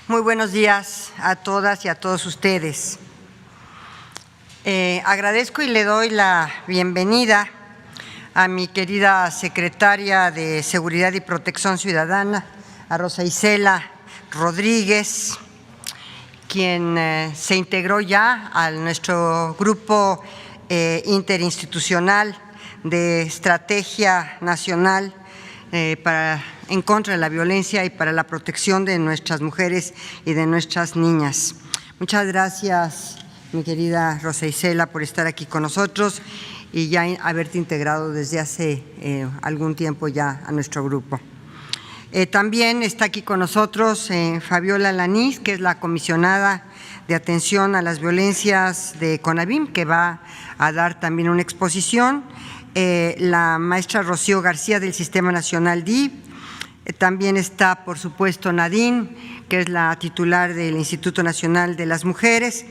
Muy buenos días a todas y a todos ustedes. Agradezco y le doy la bienvenida a mi querida secretaria de Seguridad y Protección Ciudadana, a Rosa Isela Rodríguez, quien se integró ya a nuestro grupo interinstitucional de Estrategia Nacional en contra de la violencia y para la protección de nuestras mujeres y de nuestras niñas. Muchas gracias, mi querida Rosa Isela, por estar aquí con nosotros y ya haberte integrado desde hace algún tiempo ya a nuestro grupo. También está aquí con nosotros Fabiola Lanís, que es la comisionada de atención a las violencias de CONAVIM, que va a dar también una exposición. La maestra Rocío García del Sistema Nacional DIF. También está, por supuesto, Nadine, que es la titular del Instituto Nacional de las Mujeres,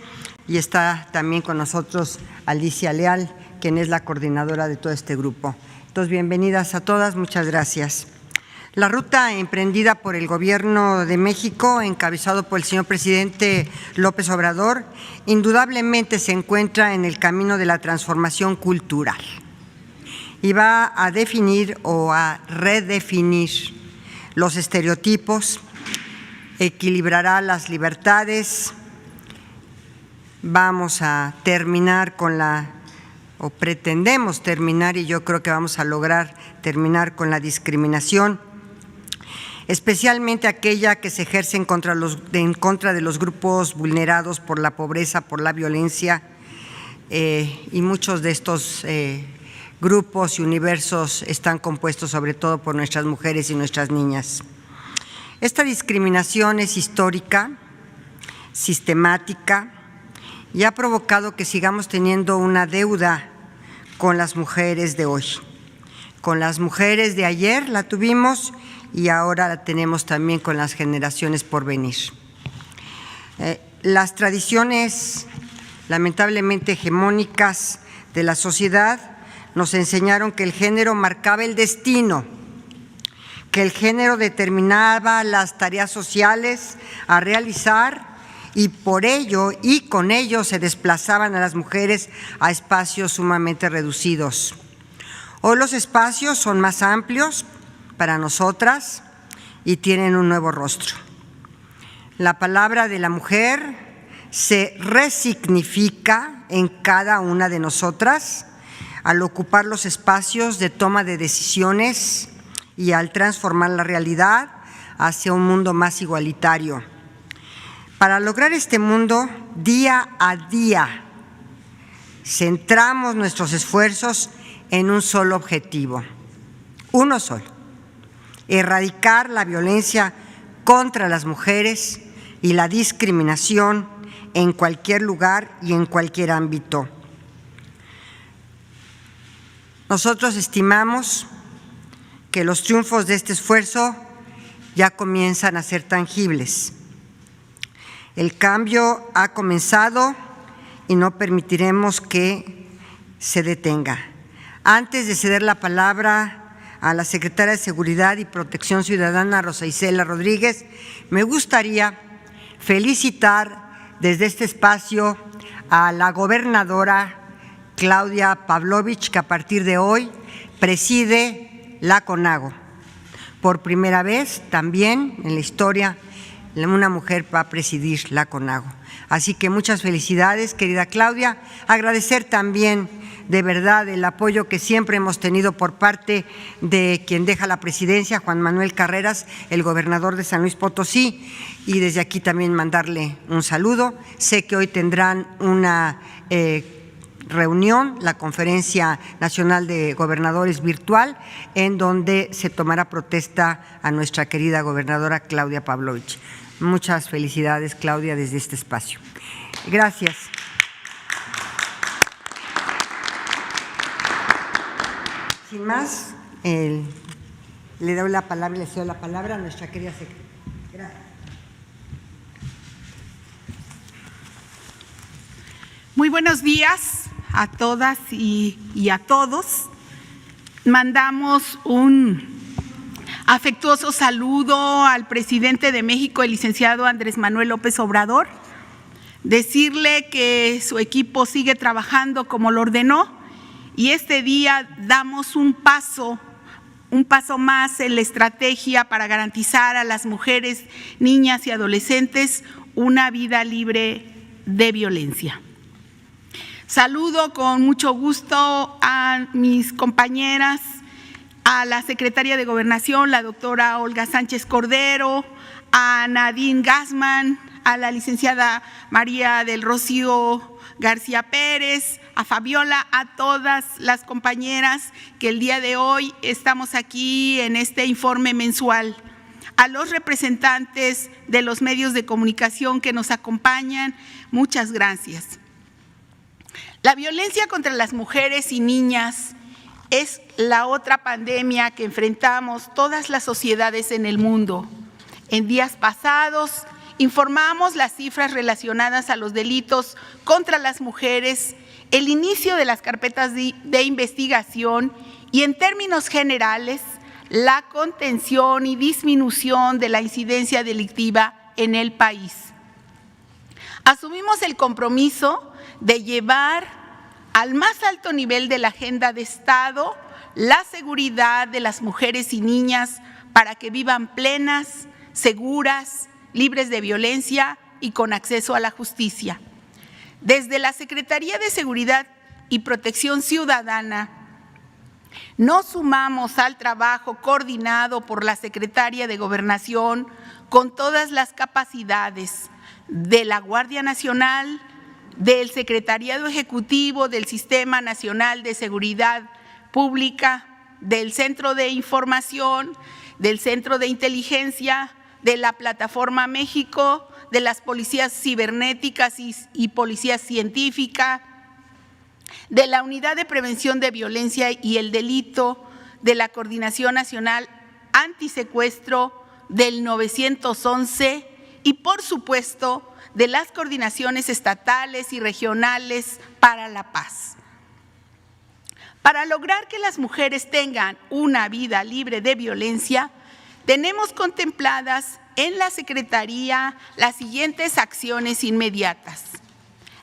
y está también con nosotros Alicia Leal, quien es la coordinadora de todo este grupo. Entonces, bienvenidas a todas, muchas gracias. La ruta emprendida por el Gobierno de México, encabezado por el señor presidente López Obrador, indudablemente se encuentra en el camino de la transformación cultural y va a definir o a redefinir los estereotipos, equilibrará las libertades. Vamos a terminar o pretendemos terminar, y yo creo que vamos a lograr terminar con la discriminación, especialmente aquella que se ejerce en contra de los grupos vulnerados por la pobreza, por la violencia, y muchos de estos grupos y universos están compuestos sobre todo por nuestras mujeres y nuestras niñas. Esta discriminación es histórica, sistemática, y ha provocado que sigamos teniendo una deuda con las mujeres de hoy. Con las mujeres de ayer la tuvimos y ahora la tenemos también con las generaciones por venir. Las tradiciones lamentablemente hegemónicas de la sociedad nos enseñaron que el género marcaba el destino, que el género determinaba las tareas sociales a realizar y por ello y con ello se desplazaban a las mujeres a espacios sumamente reducidos. Hoy los espacios son más amplios para nosotras y tienen un nuevo rostro. La palabra de la mujer se resignifica en cada una de nosotras al ocupar los espacios de toma de decisiones y al transformar la realidad hacia un mundo más igualitario. Para lograr este mundo, día a día, centramos nuestros esfuerzos en un solo objetivo, uno solo: erradicar la violencia contra las mujeres y la discriminación en cualquier lugar y en cualquier ámbito. Nosotros estimamos que los triunfos de este esfuerzo ya comienzan a ser tangibles. El cambio ha comenzado y no permitiremos que se detenga. Antes de ceder la palabra a la secretaria de Seguridad y Protección Ciudadana, Rosa Isela Rodríguez, me gustaría felicitar desde este espacio a la gobernadora Claudia Pavlovich, que a partir de hoy preside la CONAGO. Por primera vez también en la historia una mujer va a presidir la CONAGO. Así que muchas felicidades, querida Claudia. Agradecer también de verdad el apoyo que siempre hemos tenido por parte de quien deja la presidencia, Juan Manuel Carreras, el gobernador de San Luis Potosí, y desde aquí también mandarle un saludo. Sé que hoy tendrán una reunión, la Conferencia Nacional de Gobernadores virtual, en donde se tomará protesta a nuestra querida gobernadora Claudia Pavlovich. Muchas felicidades, Claudia, desde este espacio. Gracias. Sin más, le doy la palabra, le cedo la palabra a nuestra querida secretaria. Gracias. Muy buenos días a todas y a todos. Mandamos un Afectuoso saludo al presidente de México, el licenciado Andrés Manuel López Obrador. Decirle que su equipo sigue trabajando como lo ordenó y este día damos un paso más en la estrategia para garantizar a las mujeres, niñas y adolescentes una vida libre de violencia. Saludo con mucho gusto a mis compañeras, a la secretaria de Gobernación, la doctora Olga Sánchez Cordero, a Nadine Gassman, a la licenciada María del Rocío García Pérez, a Fabiola, a todas las compañeras que el día de hoy estamos aquí en este informe mensual, a los representantes de los medios de comunicación que nos acompañan, muchas gracias. La violencia contra las mujeres y niñas es la otra pandemia que enfrentamos todas las sociedades en el mundo. En días pasados informamos las cifras relacionadas a los delitos contra las mujeres, el inicio de las carpetas de investigación y, en términos generales, la contención y disminución de la incidencia delictiva en el país. Asumimos el compromiso de llevar al más alto nivel de la agenda de Estado la seguridad de las mujeres y niñas para que vivan plenas, seguras, libres de violencia y con acceso a la justicia. Desde la Secretaría de Seguridad y Protección Ciudadana nos sumamos al trabajo coordinado por la Secretaría de Gobernación con todas las capacidades de la Guardia Nacional, del Secretariado Ejecutivo del Sistema Nacional de Seguridad Pública, del Centro de Información, del Centro de Inteligencia, de la Plataforma México, de las policías cibernéticas y policía científica, de la Unidad de Prevención de Violencia y el Delito, de la Coordinación Nacional Antisecuestro, del 911 y, por supuesto, de las coordinaciones estatales y regionales para la paz. Para lograr que las mujeres tengan una vida libre de violencia, tenemos contempladas en la Secretaría las siguientes acciones inmediatas.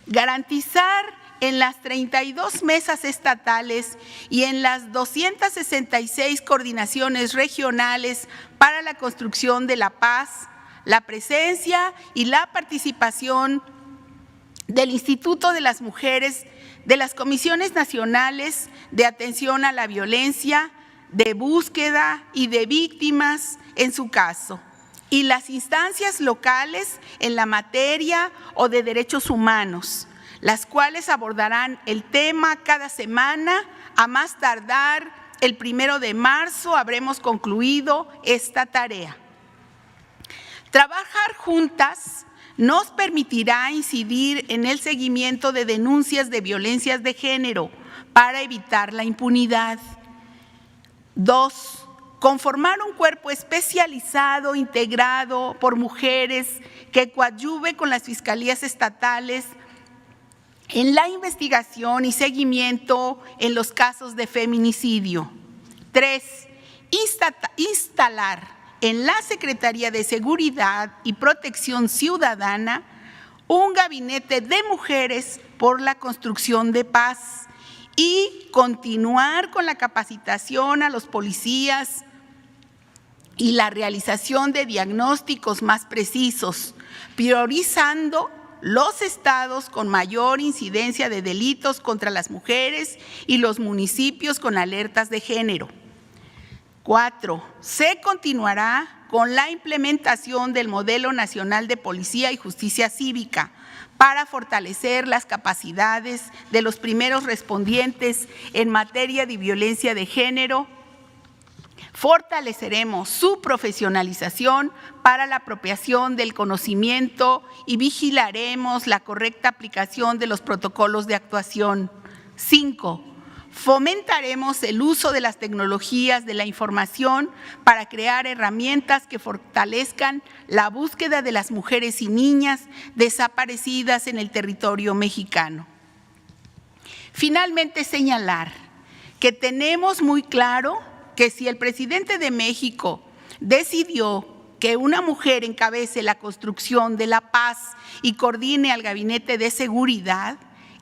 Garantizar en las 32 mesas estatales y en las 266 coordinaciones regionales para la construcción de la paz, la presencia y la participación del Instituto de las Mujeres, de las Comisiones Nacionales de Atención a la Violencia, de búsqueda y de víctimas en su caso, y las instancias locales en la materia o de derechos humanos, las cuales abordarán el tema cada semana. A más tardar el 1 de marzo habremos concluido esta tarea. Trabajar juntas nos permitirá incidir en el seguimiento de denuncias de violencias de género para evitar la impunidad. 2. Conformar un cuerpo especializado, integrado por mujeres, que coadyuve con las fiscalías estatales en la investigación y seguimiento en los casos de feminicidio. 3. Instalar en la Secretaría de Seguridad y Protección Ciudadana un gabinete de mujeres por la construcción de paz y continuar con la capacitación a los policías y la realización de diagnósticos más precisos, priorizando los estados con mayor incidencia de delitos contra las mujeres y los municipios con alertas de género. 4. Se continuará con la implementación del Modelo Nacional de Policía y Justicia Cívica para fortalecer las capacidades de los primeros respondientes en materia de violencia de género. Fortaleceremos su profesionalización para la apropiación del conocimiento y vigilaremos la correcta aplicación de los protocolos de actuación. 5. Fomentaremos el uso de las tecnologías de la información para crear herramientas que fortalezcan la búsqueda de las mujeres y niñas desaparecidas en el territorio mexicano. Finalmente, señalar que tenemos muy claro que si el presidente de México decidió que una mujer encabece la construcción de la paz y coordine al Gabinete de Seguridad,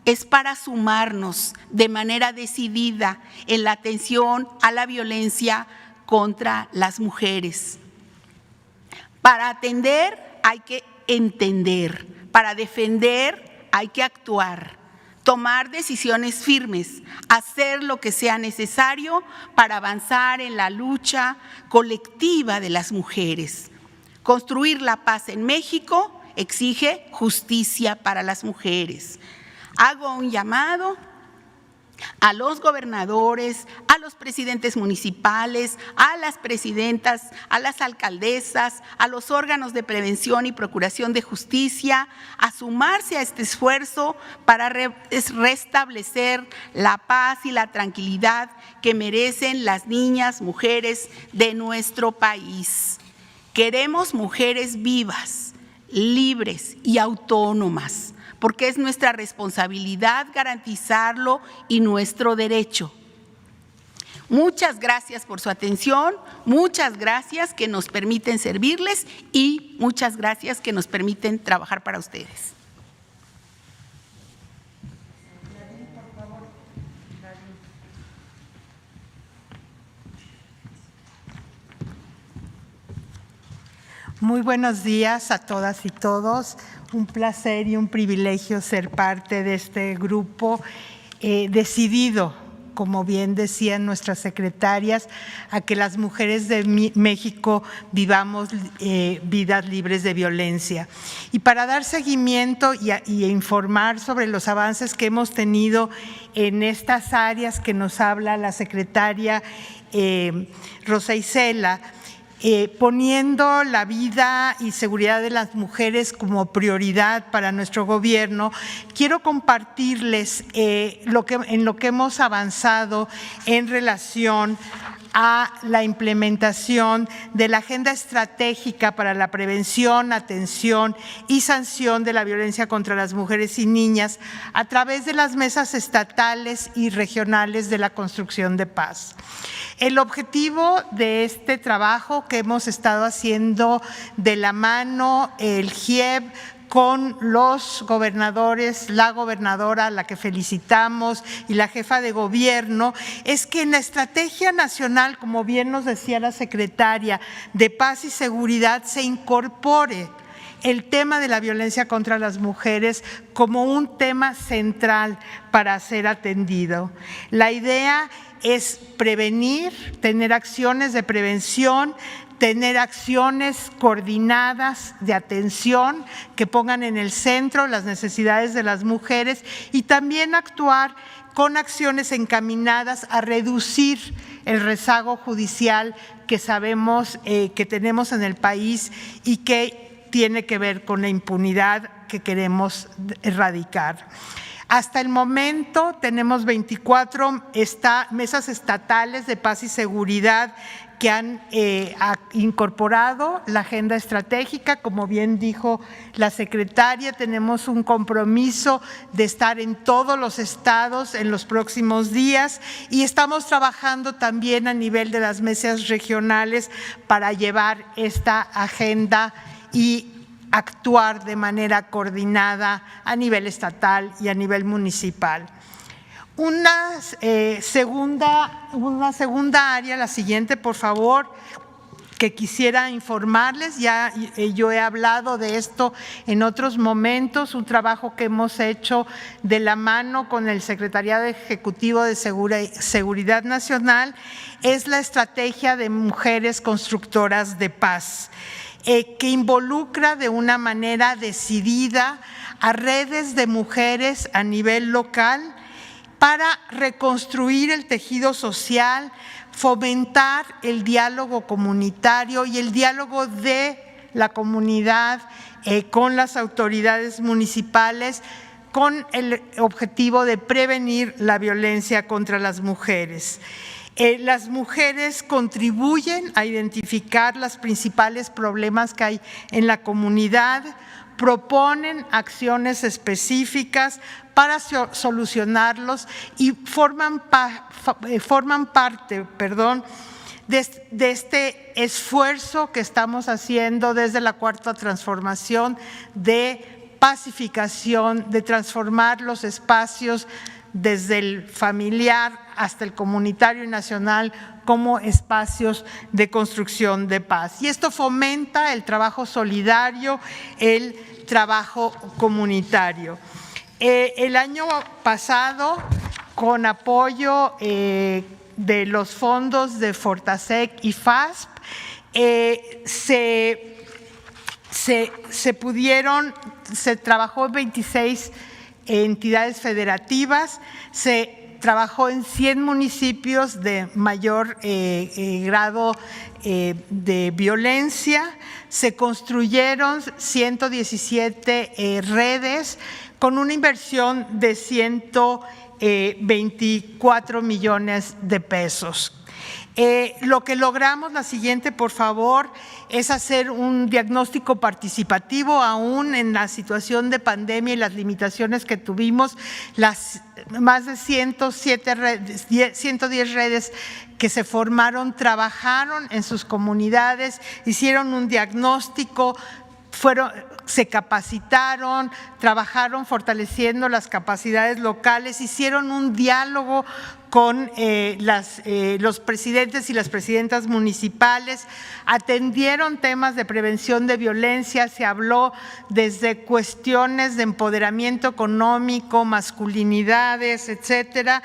es para sumarnos de manera decidida en la atención a la violencia contra las mujeres. Para atender hay que entender, para defender hay que actuar, tomar decisiones firmes, hacer lo que sea necesario para avanzar en la lucha colectiva de las mujeres. Construir la paz en México exige justicia para las mujeres. Hago un llamado a los gobernadores, a los presidentes municipales, a las presidentas, a las alcaldesas, a los órganos de prevención y procuración de justicia, a sumarse a este esfuerzo para restablecer la paz y la tranquilidad que merecen las niñas, mujeres de nuestro país. Queremos mujeres vivas, libres y autónomas, porque es nuestra responsabilidad garantizarlo y nuestro derecho. Muchas gracias por su atención, muchas gracias que nos permiten servirles y muchas gracias que nos permiten trabajar para ustedes. Muy buenos días a todas y todos. Un placer y un privilegio ser parte de este grupo decidido, como bien decían nuestras secretarias, a que las mujeres de México vivamos vidas libres de violencia. Y para dar seguimiento y informar sobre los avances que hemos tenido en estas áreas que nos habla la secretaria Rosa Isela, poniendo la vida y seguridad de las mujeres como prioridad para nuestro gobierno, quiero compartirles en lo que hemos avanzado en relación a la implementación de la Agenda Estratégica para la Prevención, Atención y Sanción de la Violencia contra las Mujeres y Niñas a través de las mesas estatales y regionales de la construcción de paz. El objetivo de este trabajo que hemos estado haciendo de la mano, el GIEB, con los gobernadores, la gobernadora, a la que felicitamos, y la jefa de gobierno, es que en la estrategia nacional, como bien nos decía la secretaria, de paz y seguridad, se incorpore el tema de la violencia contra las mujeres como un tema central para ser atendido. La idea es prevenir, tener acciones de prevención, tener acciones coordinadas de atención que pongan en el centro las necesidades de las mujeres y también actuar con acciones encaminadas a reducir el rezago judicial que sabemos que tenemos en el país y que tiene que ver con la impunidad que queremos erradicar. Hasta el momento tenemos 24 mesas estatales de paz y seguridad que han incorporado la agenda estratégica. Como bien dijo la secretaria, tenemos un compromiso de estar en todos los estados en los próximos días y estamos trabajando también a nivel de las mesas regionales para llevar esta agenda y actuar de manera coordinada a nivel estatal y a nivel municipal. Una segunda área, la siguiente, por favor, que quisiera informarles, ya yo he hablado de esto en otros momentos, un trabajo que hemos hecho de la mano con el Secretariado Ejecutivo de Seguridad Nacional, es la estrategia de mujeres constructoras de paz, que involucra de una manera decidida a redes de mujeres a nivel local para reconstruir el tejido social, fomentar el diálogo comunitario y el diálogo de la comunidad con las autoridades municipales con el objetivo de prevenir la violencia contra las mujeres. Las mujeres contribuyen a identificar los principales problemas que hay en la comunidad, proponen acciones específicas para solucionarlos y forman parte de este esfuerzo que estamos haciendo desde la Cuarta Transformación de pacificación, de transformar los espacios desde el familiar hasta el comunitario y nacional como espacios de construcción de paz. Y esto fomenta el trabajo solidario, el trabajo comunitario. El año pasado, con apoyo de los fondos de Fortasec y FASP, se trabajó en 26 entidades federativas, se trabajó en 100 municipios de mayor grado de violencia, se construyeron 117 redes con una inversión de 124 millones de pesos. Lo que logramos, la siguiente por favor, es hacer un diagnóstico participativo aún en la situación de pandemia y las limitaciones que tuvimos. Las más de 110 redes que se formaron, trabajaron en sus comunidades, hicieron un diagnóstico, se capacitaron, trabajaron fortaleciendo las capacidades locales, hicieron un diálogo con los presidentes y las presidentas municipales, atendieron temas de prevención de violencia, se habló desde cuestiones de empoderamiento económico, masculinidades, etcétera,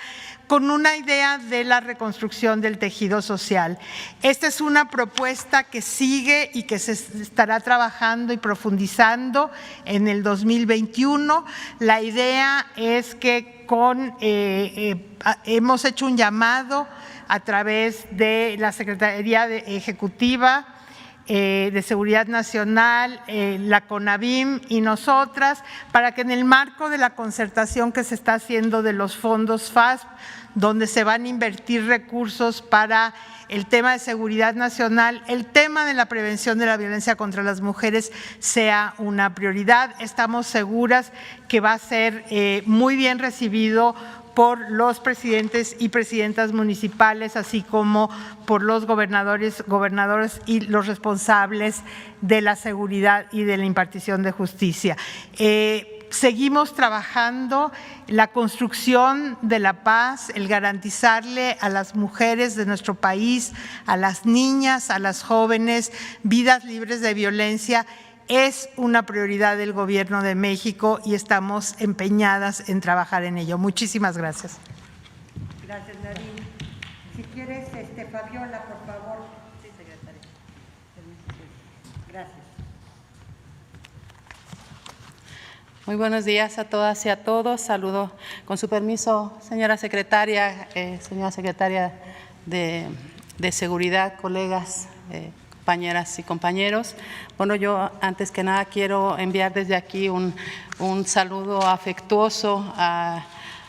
con una idea de la reconstrucción del tejido social. Esta es una propuesta que sigue y que se estará trabajando y profundizando en el 2021. La idea es que hemos hecho un llamado a través de la Secretaría Ejecutiva de Seguridad Nacional, la CONAVIM y nosotras, para que en el marco de la concertación que se está haciendo de los fondos FASP, donde se van a invertir recursos para el tema de seguridad nacional, el tema de la prevención de la violencia contra las mujeres sea una prioridad. Estamos seguras que va a ser muy bien recibido por los presidentes y presidentas municipales, así como por los gobernadores y los responsables de la seguridad y de la impartición de justicia. Seguimos trabajando la construcción de la paz, el garantizarle a las mujeres de nuestro país, a las niñas, a las jóvenes, vidas libres de violencia. Es una prioridad del Gobierno de México y estamos empeñadas en trabajar en ello. Muchísimas gracias. Gracias, Nadine. Si quieres, Fabiola, por favor. Sí, secretaria. Gracias. Muy buenos días a todas y a todos. Saludo con su permiso, señora secretaria de Seguridad, colegas, compañeras y compañeros. Bueno, yo antes que nada quiero enviar desde aquí un saludo afectuoso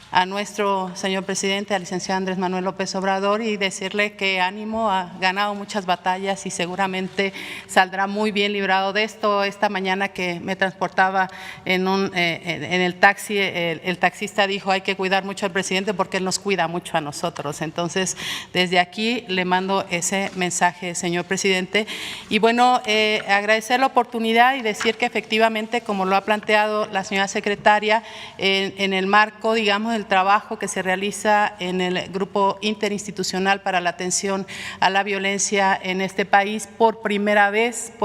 a nuestro señor presidente, al licenciado Andrés Manuel López Obrador, y decirle que ánimo, ha ganado muchas batallas y seguramente saldrá muy bien librado de esto. Esta mañana que me transportaba en el taxi, el taxista dijo: hay que cuidar mucho al presidente porque él nos cuida mucho a nosotros. Entonces, desde aquí le mando ese mensaje, señor presidente. Y bueno, agradecer la oportunidad y decir que efectivamente, como lo ha planteado la señora secretaria, en el marco, digamos, el trabajo que se realiza en el Grupo Interinstitucional para la Atención a la Violencia en este país, por primera vez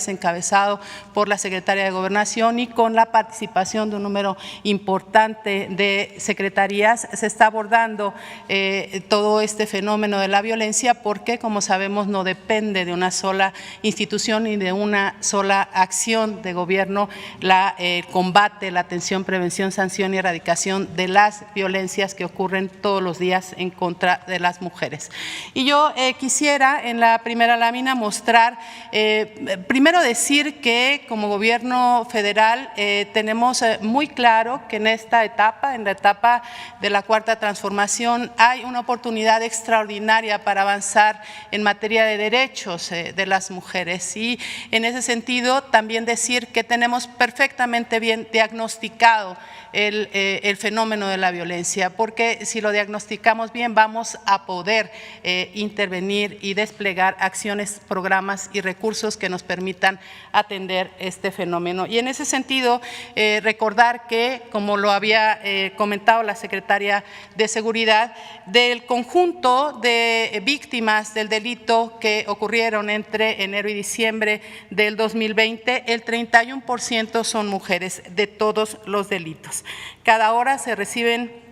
encabezado por la Secretaria de Gobernación y con la participación de un número importante de secretarías, se está abordando todo este fenómeno de la violencia, porque, como sabemos, no depende de una sola institución ni de una sola acción de gobierno el combate, la atención, prevención, sanción y erradicación de las violencias que ocurren todos los días en contra de las mujeres. Y yo quisiera en la primera lámina mostrar, primero decir que como gobierno federal tenemos muy claro que en esta etapa, en la etapa de la Cuarta Transformación, hay una oportunidad extraordinaria para avanzar en materia de derechos de las mujeres. Y en ese sentido también decir que tenemos perfectamente bien diagnosticado el fenómeno de la violencia, porque si lo diagnosticamos bien vamos a poder intervenir y desplegar acciones, programas y recursos que nos permitan atender este fenómeno. Y en ese sentido, recordar que, como lo había comentado la secretaria de Seguridad, del conjunto de víctimas del delito que ocurrieron entre enero y diciembre del 2020, el 31% son mujeres de todos los delitos. Cada hora se reciben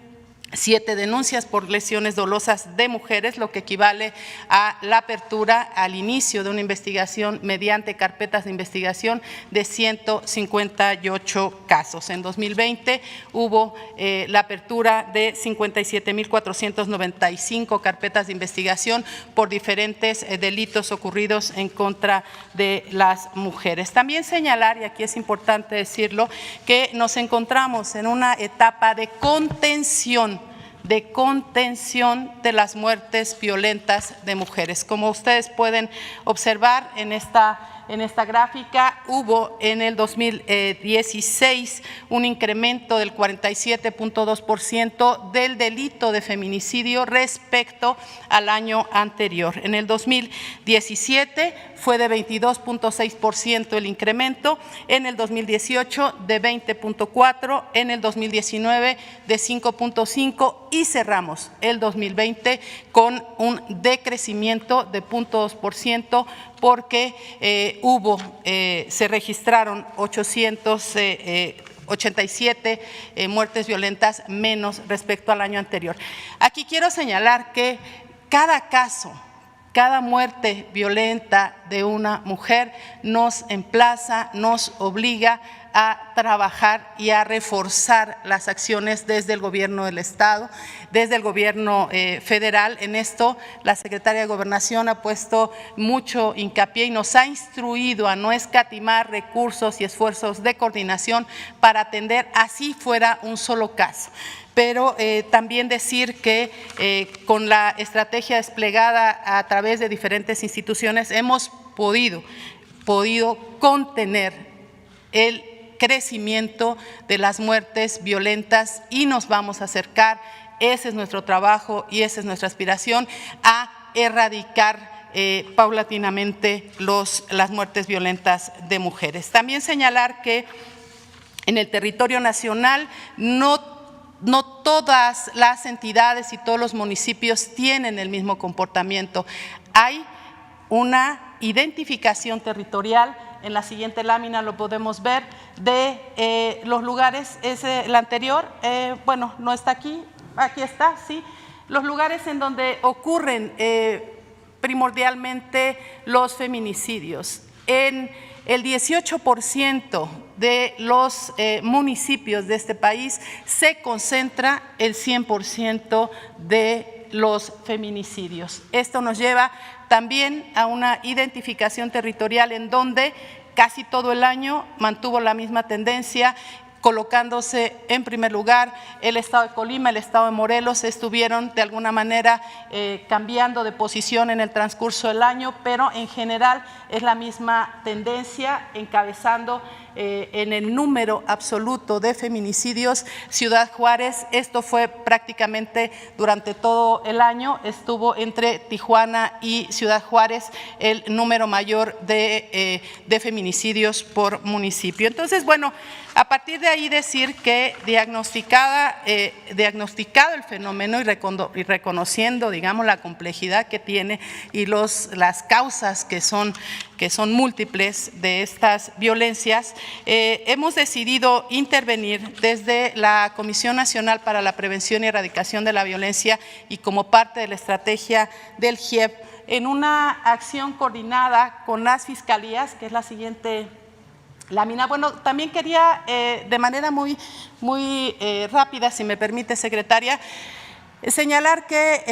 7 denuncias por lesiones dolosas de mujeres, lo que equivale a la apertura al inicio de una investigación mediante carpetas de investigación de 158 casos. En 2020 hubo la apertura de 57.495 carpetas de investigación por diferentes delitos ocurridos en contra de las mujeres. También señalar, y aquí es importante decirlo, que nos encontramos en una etapa de contención de las muertes violentas de mujeres. Como ustedes pueden observar en esta gráfica, hubo en el 2016 un incremento del 47.2% del delito de feminicidio respecto al año anterior. En el 2017 fue de 22.6% el incremento, en el 2018 de 20.4%, en el 2019 de 5.5% y cerramos el 2020 con un decrecimiento de 0.2% porque se registraron 887 muertes violentas menos respecto al año anterior. Aquí quiero señalar que cada caso, cada muerte violenta de una mujer nos emplaza, nos obliga a trabajar y a reforzar las acciones desde el gobierno del Estado, desde el gobierno federal. En esto la Secretaría de Gobernación ha puesto mucho hincapié y nos ha instruido a no escatimar recursos y esfuerzos de coordinación para atender así fuera un solo caso. Pero también decir que con la estrategia desplegada a través de diferentes instituciones hemos podido contener el crecimiento de las muertes violentas y nos vamos a acercar, ese es nuestro trabajo y esa es nuestra aspiración, a erradicar paulatinamente las muertes violentas de mujeres. También señalar que en el territorio nacional no todas las entidades y todos los municipios tienen el mismo comportamiento. Hay una identificación territorial. En la siguiente lámina lo podemos ver de los lugares, es el anterior, bueno, no está aquí, aquí está, sí, los lugares en donde ocurren primordialmente los feminicidios. En el 18% de los municipios de este país se concentra el 100% de los feminicidios. Esto nos lleva también a una identificación territorial en donde casi todo el año mantuvo la misma tendencia, colocándose en primer lugar el Estado de Colima, el Estado de Morelos, estuvieron de alguna manera cambiando de posición en el transcurso del año, pero en general es la misma tendencia, encabezando en el número absoluto de feminicidios Ciudad Juárez. Esto fue prácticamente durante todo el año, estuvo entre Tijuana y Ciudad Juárez el número mayor de feminicidios por municipio. Entonces, bueno, a partir de ahí decir que diagnosticado el fenómeno y reconociendo, digamos, la complejidad que tiene y las causas que son múltiples de estas violencias, hemos decidido intervenir desde la Comisión Nacional para la Prevención y Erradicación de la Violencia y como parte de la estrategia del GIEP en una acción coordinada con las fiscalías, que es la siguiente lámina. Bueno, también quería de manera muy rápida, si me permite, secretaria, señalar que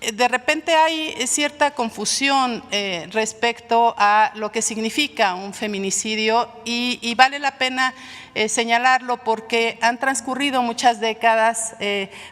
de repente hay cierta confusión respecto a lo que significa un feminicidio y vale la pena señalarlo porque han transcurrido muchas décadas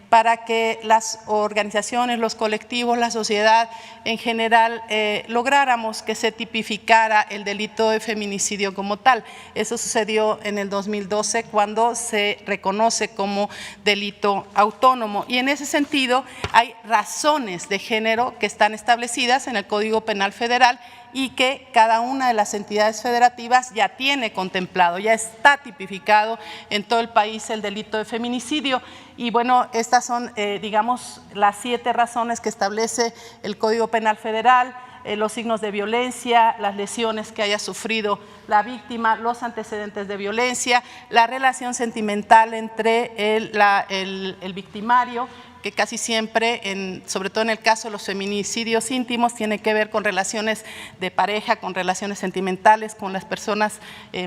para que las organizaciones, los colectivos, la sociedad en general lográramos que se tipificara el delito de feminicidio como tal. Eso sucedió en el 2012 cuando se reconoce como delito autónomo y en ese sentido hay razones de género que están establecidas en el Código Penal Federal y que cada una de las entidades federativas ya tiene contemplado, ya está tipificado en todo el país el delito de feminicidio. Y bueno, estas son, digamos, las 7 razones que establece el Código Penal Federal: los signos de violencia, las lesiones que haya sufrido la víctima, los antecedentes de violencia, la relación sentimental entre el victimario, que casi siempre, sobre todo en el caso de los feminicidios íntimos, tiene que ver con relaciones de pareja, con relaciones sentimentales, con las personas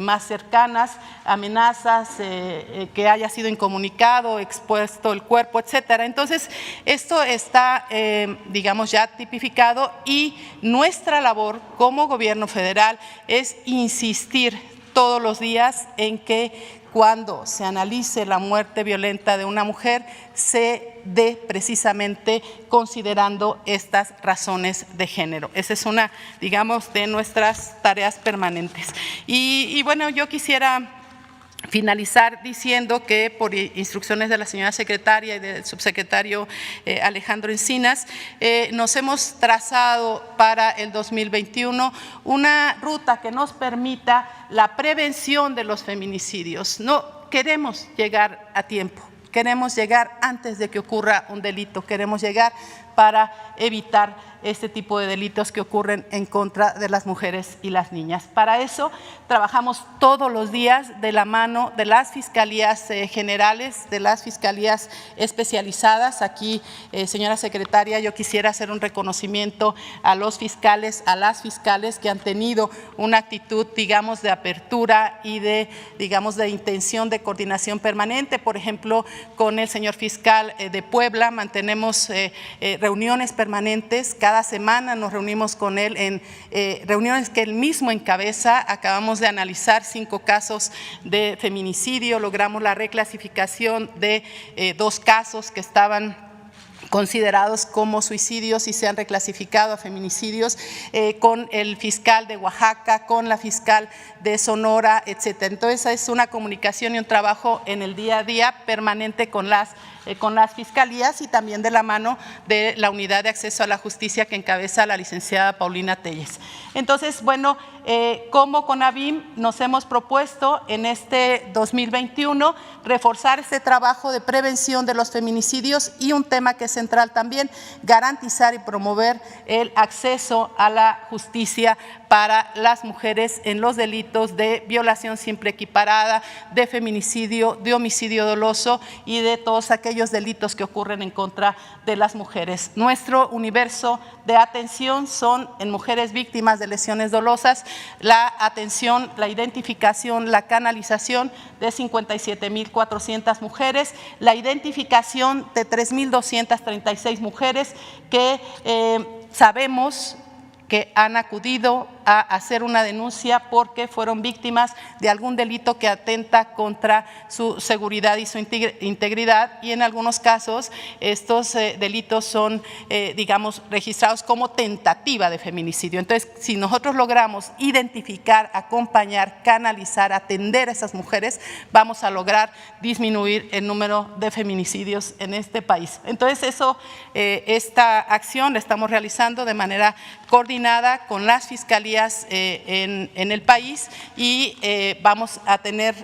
más cercanas, amenazas, que haya sido incomunicado, expuesto el cuerpo, etcétera. Entonces, esto está, digamos, ya tipificado y nuestra labor como gobierno federal es insistir todos los días en que cuando se analice la muerte violenta de una mujer, se dé precisamente considerando estas razones de género. Esa es una, digamos, de nuestras tareas permanentes. Y bueno, yo quisiera finalizar diciendo que por instrucciones de la señora secretaria y del subsecretario Alejandro Encinas, nos hemos trazado para el 2021 una ruta que nos permita la prevención de los feminicidios. No queremos llegar a tiempo, queremos llegar antes de que ocurra un delito, queremos llegar para evitar este tipo de delitos que ocurren en contra de las mujeres y las niñas. Para eso trabajamos todos los días de la mano de las fiscalías generales, de las fiscalías especializadas. Aquí, señora secretaria, yo quisiera hacer un reconocimiento a los fiscales, a las fiscales que han tenido una actitud, digamos, de apertura y de, digamos, de intención de coordinación permanente. Por ejemplo, con el señor fiscal de Puebla mantenemos reuniones permanentes. Cada semana nos reunimos con él en reuniones que él mismo encabeza. Acabamos de analizar 5 casos de feminicidio, logramos la reclasificación de 2 casos que estaban considerados como suicidios y se han reclasificado a feminicidios, con el fiscal de Oaxaca, con la fiscal de Sonora, etcétera. Entonces es una comunicación y un trabajo en el día a día permanente con las fiscalías y también de la mano de la Unidad de Acceso a la Justicia que encabeza la licenciada Paulina Telles. Entonces, bueno, como CONAVIM nos hemos propuesto en este 2021 reforzar este trabajo de prevención de los feminicidios y un tema que es central también, garantizar y promover el acceso a la justicia para las mujeres en los delitos de violación simple equiparada, de feminicidio, de homicidio doloso y de todos aquellos delitos que ocurren en contra de las mujeres. Nuestro universo de atención son en mujeres víctimas de lesiones dolosas, la atención, la identificación, la canalización de 57,400 mujeres, la identificación de 3,236 mujeres que sabemos que han acudido a hacer una denuncia porque fueron víctimas de algún delito que atenta contra su seguridad y su integridad, y en algunos casos estos delitos son, digamos, registrados como tentativa de feminicidio. Entonces, si nosotros logramos identificar, acompañar, canalizar, atender a esas mujeres, vamos a lograr disminuir el número de feminicidios en este país. Entonces, esta acción la estamos realizando de manera coordinada con las fiscalías en el país y vamos a tener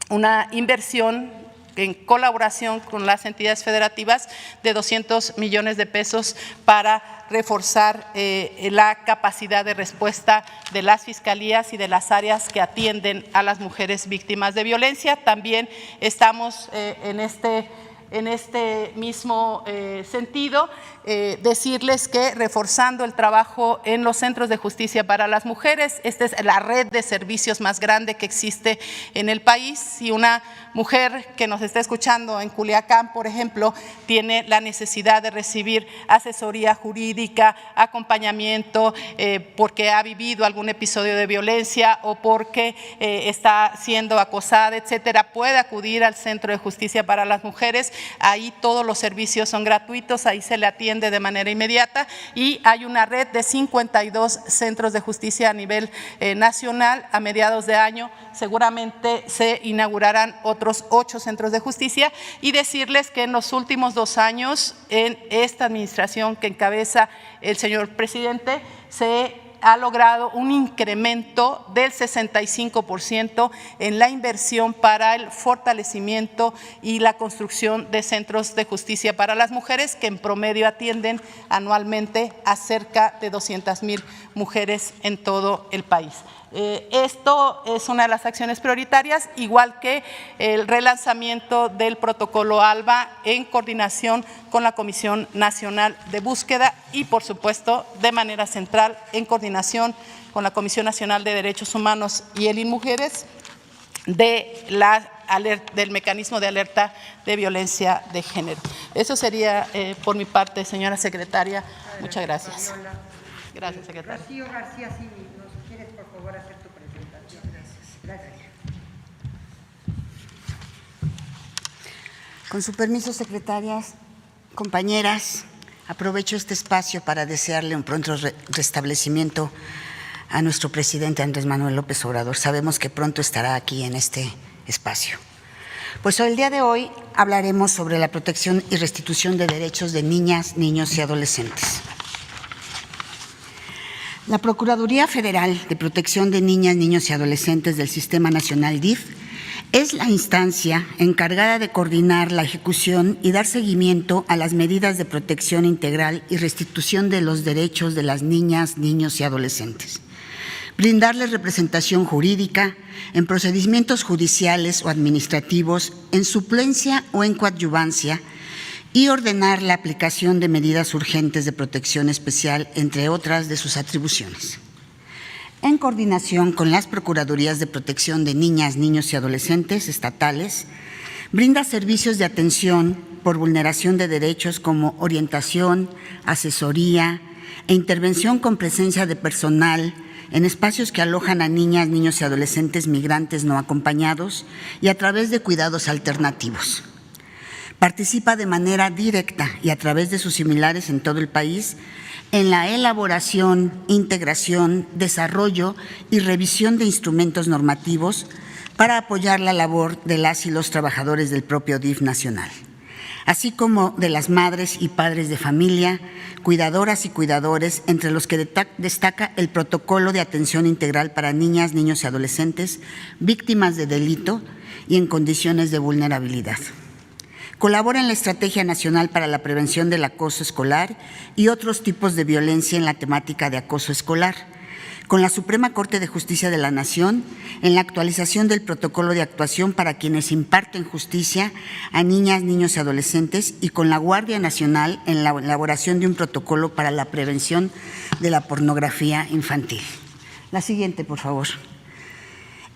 una inversión en colaboración con las entidades federativas de 200 millones de pesos para reforzar la capacidad de respuesta de las fiscalías y de las áreas que atienden a las mujeres víctimas de violencia. También estamos en este en este mismo sentido, decirles que reforzando el trabajo en los centros de justicia para las mujeres, esta es la red de servicios más grande que existe en el país. Si una mujer que nos está escuchando en Culiacán, por ejemplo, tiene la necesidad de recibir asesoría jurídica, acompañamiento, porque ha vivido algún episodio de violencia o porque está siendo acosada, etcétera, puede acudir al Centro de Justicia para las Mujeres. Ahí todos los servicios son gratuitos, ahí se le atiende de manera inmediata, y hay una red de 52 centros de justicia a nivel nacional. A mediados de año seguramente se inaugurarán otros 8 centros de justicia, y decirles que en los últimos 2 años, en esta administración que encabeza el señor presidente, se ha logrado un incremento del 65% en la inversión para el fortalecimiento y la construcción de centros de justicia para las mujeres, que en promedio atienden anualmente a cerca de 200,000 mujeres en todo el país. Esto es una de las acciones prioritarias, igual que el relanzamiento del protocolo ALBA en coordinación con la Comisión Nacional de Búsqueda y, por supuesto, de manera central en coordinación con la Comisión Nacional de Derechos Humanos y el INMujeres del mecanismo de alerta de violencia de género. Eso sería por mi parte, señora secretaria. Muchas gracias. Gracias, secretaria. Rocío García, si nos quieres por favor hacer tu presentación. Gracias. Con su permiso, secretarias, compañeras, aprovecho este espacio para desearle un pronto restablecimiento a nuestro presidente Andrés Manuel López Obrador. Sabemos que pronto estará aquí en este espacio. Pues el día de hoy hablaremos sobre la protección y restitución de derechos de niñas, niños y adolescentes. La Procuraduría Federal de Protección de Niñas, Niños y Adolescentes del Sistema Nacional DIF es la instancia encargada de coordinar la ejecución y dar seguimiento a las medidas de protección integral y restitución de los derechos de las niñas, niños y adolescentes. Brindarles representación jurídica en procedimientos judiciales o administrativos, en suplencia o en coadyuvancia, y ordenar la aplicación de medidas urgentes de protección especial, entre otras de sus atribuciones. En coordinación con las Procuradurías de Protección de Niñas, Niños y Adolescentes estatales, brinda servicios de atención por vulneración de derechos como orientación, asesoría e intervención con presencia de personal en espacios que alojan a niñas, niños y adolescentes migrantes no acompañados y a través de cuidados alternativos. Participa de manera directa y a través de sus similares en todo el país en la elaboración, integración, desarrollo y revisión de instrumentos normativos para apoyar la labor de las y los trabajadores del propio DIF nacional, así como de las madres y padres de familia, cuidadoras y cuidadores, entre los que destaca el protocolo de atención integral para niñas, niños y adolescentes víctimas de delito y en condiciones de vulnerabilidad. Colabora en la Estrategia Nacional para la Prevención del Acoso Escolar y otros tipos de violencia en la temática de acoso escolar, con la Suprema Corte de Justicia de la Nación en la actualización del protocolo de actuación para quienes imparten justicia a niñas, niños y adolescentes, y con la Guardia Nacional en la elaboración de un protocolo para la prevención de la pornografía infantil. La siguiente, por favor.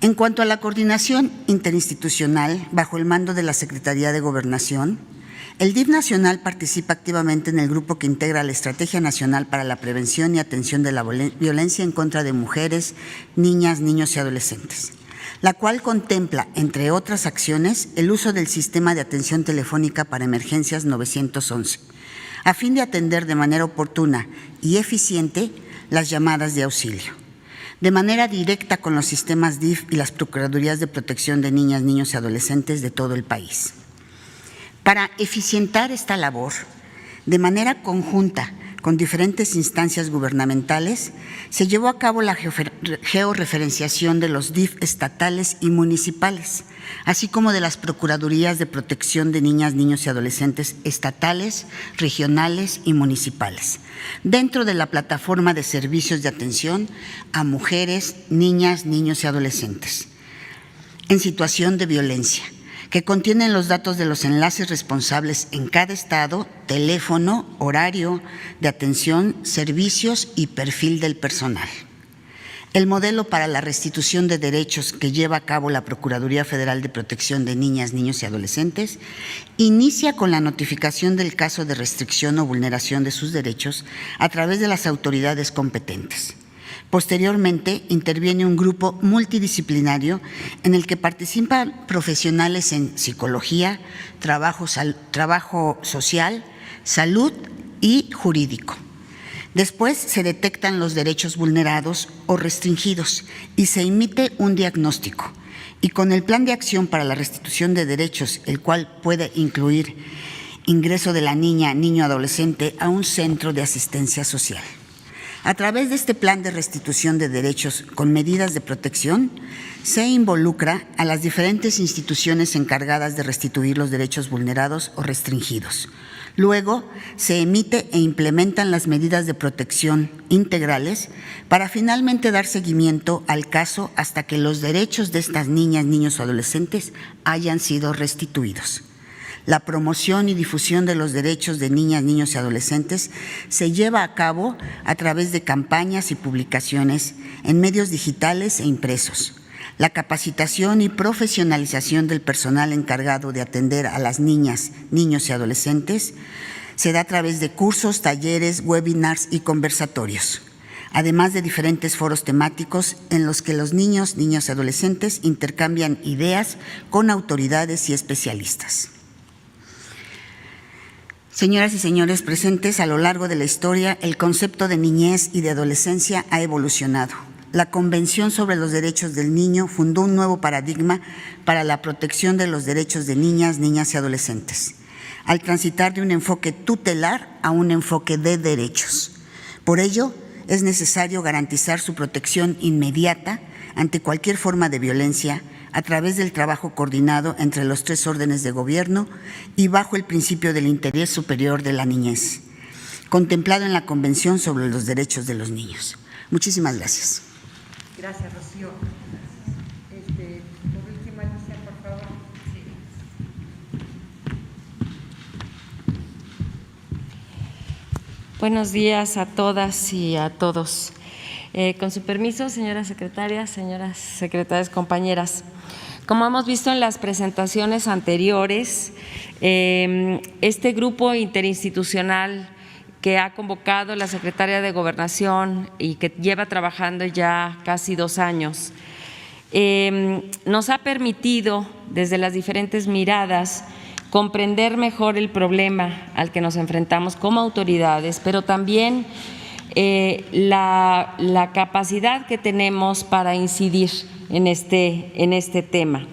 En cuanto a la coordinación interinstitucional bajo el mando de la Secretaría de Gobernación, el DIF nacional participa activamente en el grupo que integra la Estrategia Nacional para la Prevención y Atención de la Violencia en contra de mujeres, niñas, niños y adolescentes, la cual contempla, entre otras acciones, el uso del sistema de atención telefónica para emergencias 911, a fin de atender de manera oportuna y eficiente las llamadas de auxilio, de manera directa con los sistemas DIF y las Procuradurías de Protección de Niñas, Niños y Adolescentes de todo el país. Para eficientar esta labor, de manera conjunta con diferentes instancias gubernamentales, se llevó a cabo la georreferenciación de los DIF estatales y municipales, así como de las Procuradurías de Protección de Niñas, Niños y Adolescentes estatales, regionales y municipales, dentro de la plataforma de servicios de atención a mujeres, niñas, niños y adolescentes en situación de violencia, que contienen los datos de los enlaces responsables en cada estado, teléfono, horario de atención, servicios y perfil del personal. El modelo para la restitución de derechos que lleva a cabo la Procuraduría Federal de Protección de Niñas, Niños y Adolescentes inicia con la notificación del caso de restricción o vulneración de sus derechos a través de las autoridades competentes. Posteriormente, interviene un grupo multidisciplinario en el que participan profesionales en psicología, trabajo social, salud y jurídico. Después se detectan los derechos vulnerados o restringidos y se emite un diagnóstico. Y con el plan de acción para la restitución de derechos, el cual puede incluir ingreso de la niña, niño, adolescente a un centro de asistencia social. A través de este plan de restitución de derechos con medidas de protección, se involucra a las diferentes instituciones encargadas de restituir los derechos vulnerados o restringidos. Luego, se emite e implementan las medidas de protección integrales para finalmente dar seguimiento al caso hasta que los derechos de estas niñas, niños o adolescentes hayan sido restituidos. La promoción y difusión de los derechos de niñas, niños y adolescentes se lleva a cabo a través de campañas y publicaciones en medios digitales e impresos. La capacitación y profesionalización del personal encargado de atender a las niñas, niños y adolescentes se da a través de cursos, talleres, webinars y conversatorios, además de diferentes foros temáticos en los que los niños, niñas y adolescentes intercambian ideas con autoridades y especialistas. Señoras y señores presentes, a lo largo de la historia, el concepto de niñez y de adolescencia ha evolucionado. La Convención sobre los Derechos del Niño fundó un nuevo paradigma para la protección de los derechos de niñas, niñas y adolescentes, al transitar de un enfoque tutelar a un enfoque de derechos. Por ello, es necesario garantizar su protección inmediata ante cualquier forma de violencia a través del trabajo coordinado entre los 3 órdenes de gobierno y bajo el principio del interés superior de la niñez, contemplado en la Convención sobre los Derechos de los Niños. Muchísimas gracias. Gracias, Rocío. Por último, Alicia, por favor. Buenos días a todas y a todos. Con su permiso, señoras secretarias, compañeras. Como hemos visto en las presentaciones anteriores, este grupo interinstitucional que ha convocado la Secretaría de Gobernación y que lleva trabajando ya casi 2 años, nos ha permitido, desde las diferentes miradas, comprender mejor el problema al que nos enfrentamos como autoridades, pero también la capacidad que tenemos para incidir en este tema.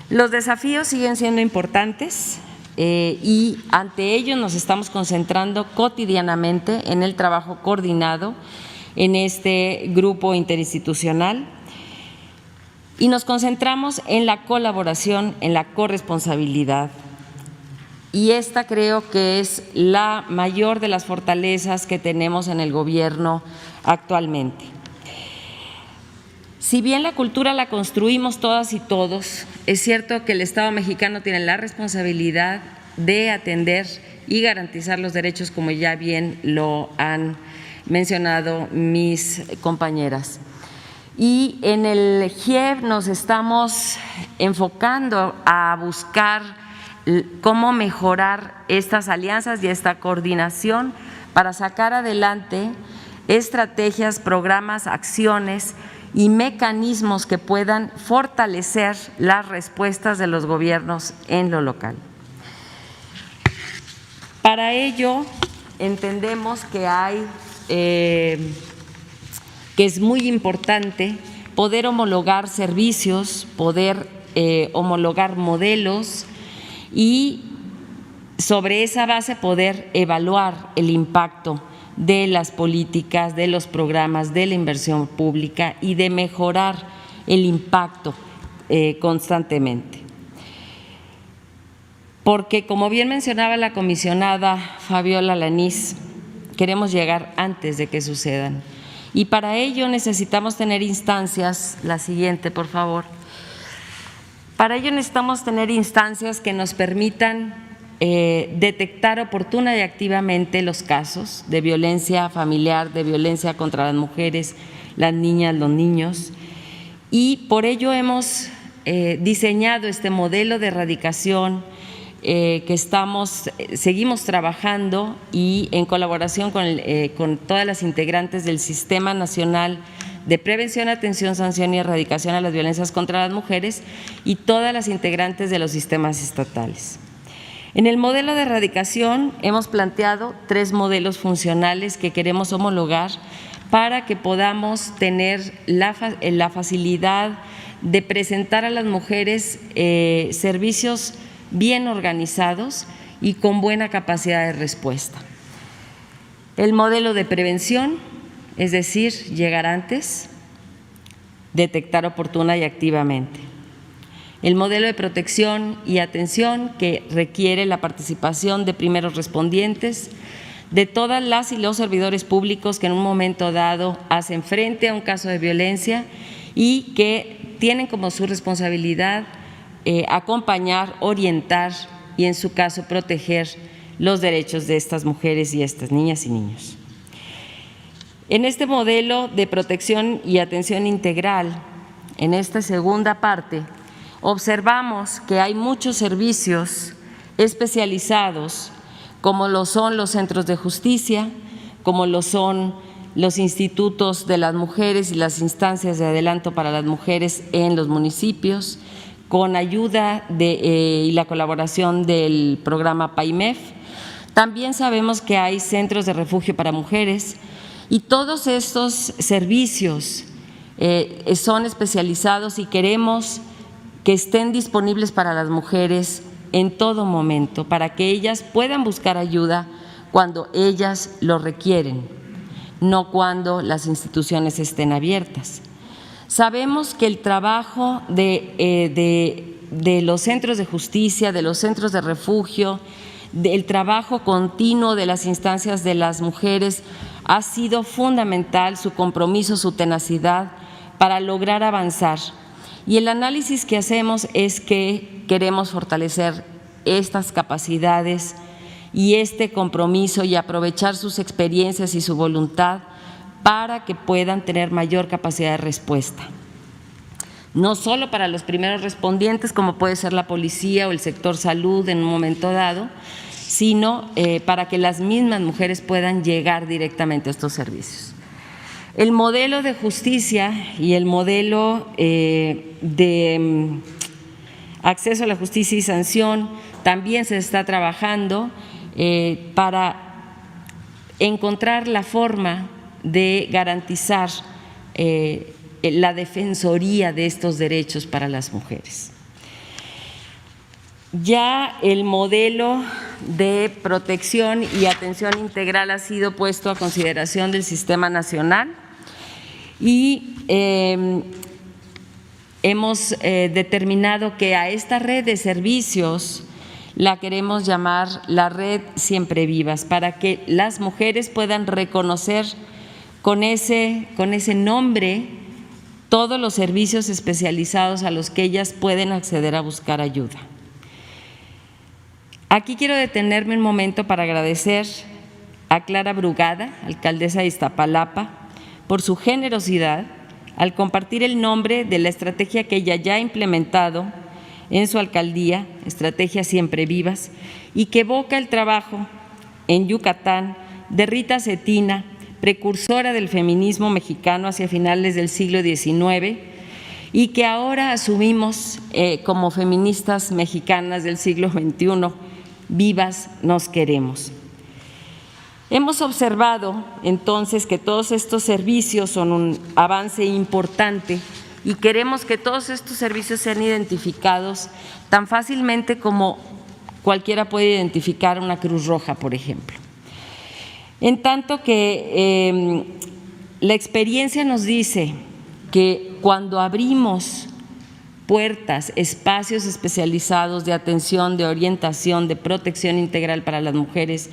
Los desafíos siguen siendo importantes. Y ante ello nos estamos concentrando cotidianamente en el trabajo coordinado en este grupo interinstitucional y nos concentramos en la colaboración, en la corresponsabilidad. Y esta creo que es la mayor de las fortalezas que tenemos en el gobierno actualmente. Si bien la cultura la construimos todas y todos, es cierto que el Estado mexicano tiene la responsabilidad de atender y garantizar los derechos, como ya bien lo han mencionado mis compañeras. Y en el GIEB nos estamos enfocando a buscar cómo mejorar estas alianzas y esta coordinación para sacar adelante estrategias, programas, acciones y mecanismos que puedan fortalecer las respuestas de los gobiernos en lo local. Para ello, entendemos que es muy importante poder homologar servicios, poder homologar modelos y sobre esa base poder evaluar el impacto de las políticas, de los programas, de la inversión pública y de mejorar el impacto constantemente. Porque, como bien mencionaba la comisionada Fabiola Lanís, queremos llegar antes de que sucedan. Y para ello necesitamos tener instancias, la siguiente, por favor, Para ello necesitamos tener instancias que nos permitan detectar oportuna y activamente los casos de violencia familiar, de violencia contra las mujeres, las niñas, los niños, y por ello hemos diseñado este modelo de erradicación que seguimos trabajando y en colaboración con todas las integrantes del Sistema Nacional de Prevención, Atención, Sanción y Erradicación a las Violencias contra las Mujeres y todas las integrantes de los sistemas estatales. En el modelo de erradicación hemos planteado 3 modelos funcionales que queremos homologar para que podamos tener la facilidad de presentar a las mujeres servicios bien organizados y con buena capacidad de respuesta. El modelo de prevención, es decir, llegar antes, detectar oportuna y activamente. El modelo de protección y atención, que requiere la participación de primeros respondientes, de todas las y los servidores públicos que en un momento dado hacen frente a un caso de violencia y que tienen como su responsabilidad acompañar, orientar y, en su caso, proteger los derechos de estas mujeres y estas niñas y niños. En este modelo de protección y atención integral, en esta segunda parte, observamos que hay muchos servicios especializados, como lo son los centros de justicia, como lo son los institutos de las mujeres y las instancias de adelanto para las mujeres en los municipios, con ayuda y la colaboración del programa PAIMEF. También sabemos que hay centros de refugio para mujeres y todos estos servicios son especializados y queremos que estén disponibles para las mujeres en todo momento, para que ellas puedan buscar ayuda cuando ellas lo requieren, no cuando las instituciones estén abiertas. Sabemos que el trabajo de los centros de justicia, de los centros de refugio, del trabajo continuo de las instancias de las mujeres ha sido fundamental, su compromiso, su tenacidad para lograr avanzar. Y el análisis que hacemos es que queremos fortalecer estas capacidades y este compromiso y aprovechar sus experiencias y su voluntad para que puedan tener mayor capacidad de respuesta. No solo para los primeros respondientes, como puede ser la policía o el sector salud en un momento dado, sino para que las mismas mujeres puedan llegar directamente a estos servicios. El modelo de justicia y el modelo de acceso a la justicia y sanción también se está trabajando para encontrar la forma de garantizar la defensoría de estos derechos para las mujeres. Ya el modelo de protección y atención integral ha sido puesto a consideración del Sistema Nacional y hemos determinado que a esta red de servicios la queremos llamar la red Siempre Vivas, para que las mujeres puedan reconocer con ese nombre todos los servicios especializados a los que ellas pueden acceder a buscar ayuda. Aquí quiero detenerme un momento para agradecer a Clara Brugada, alcaldesa de Iztapalapa, por su generosidad al compartir el nombre de la estrategia que ella ya ha implementado en su alcaldía, Estrategia Siempre Vivas, y que evoca el trabajo en Yucatán de Rita Cetina, precursora del feminismo mexicano hacia finales del siglo XIX y que ahora asumimos como feministas mexicanas del siglo XXI, vivas nos queremos. Hemos observado entonces que todos estos servicios son un avance importante y queremos que todos estos servicios sean identificados tan fácilmente como cualquiera puede identificar una Cruz Roja, por ejemplo. En tanto que la experiencia nos dice que cuando abrimos puertas, espacios especializados de atención, de orientación, de protección integral para las mujeres,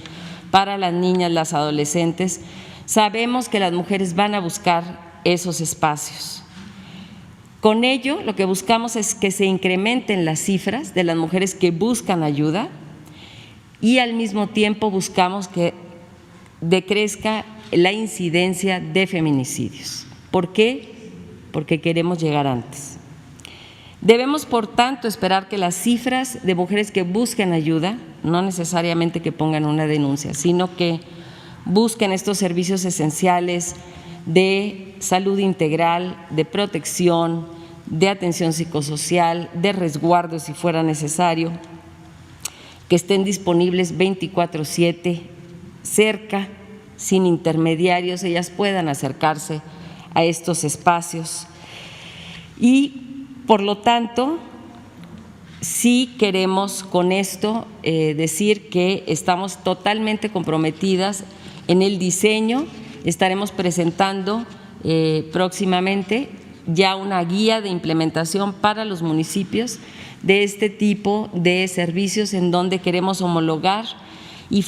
para las niñas, las adolescentes, sabemos que las mujeres van a buscar esos espacios. Con ello, lo que buscamos es que se incrementen las cifras de las mujeres que buscan ayuda y al mismo tiempo buscamos que decrezca la incidencia de feminicidios. ¿Por qué? Porque queremos llegar antes. Debemos, por tanto, esperar que las cifras de mujeres que busquen ayuda, no necesariamente que pongan una denuncia, sino que busquen estos servicios esenciales de salud integral, de protección, de atención psicosocial, de resguardo si fuera necesario, que estén disponibles 24/7, cerca, sin intermediarios, ellas puedan acercarse a estos espacios. Y, por lo tanto, sí queremos con esto decir que estamos totalmente comprometidas en el diseño. Estaremos presentando próximamente ya una guía de implementación para los municipios de este tipo de servicios en donde queremos homologar y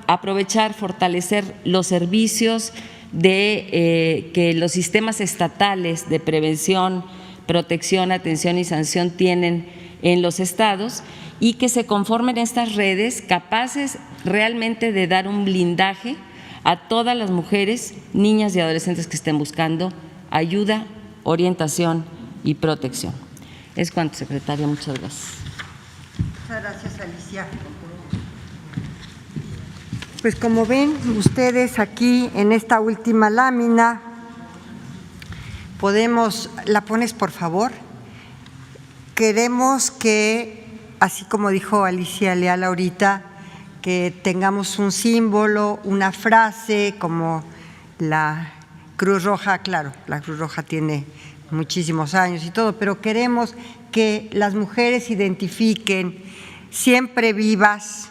aprovechar, fortalecer los servicios que los sistemas estatales de prevención, protección, atención y sanción tienen en los estados y que se conformen estas redes capaces realmente de dar un blindaje a todas las mujeres, niñas y adolescentes que estén buscando ayuda, orientación y protección. Es cuanto, secretaria. Muchas gracias. Muchas gracias, Alicia. Pues como ven ustedes aquí en esta última lámina, ¿la pones por favor? Queremos que, así como dijo Alicia Leal ahorita, que tengamos un símbolo, una frase como la Cruz Roja. Claro, la Cruz Roja tiene muchísimos años y todo, pero queremos que las mujeres se identifiquen siempre vivas,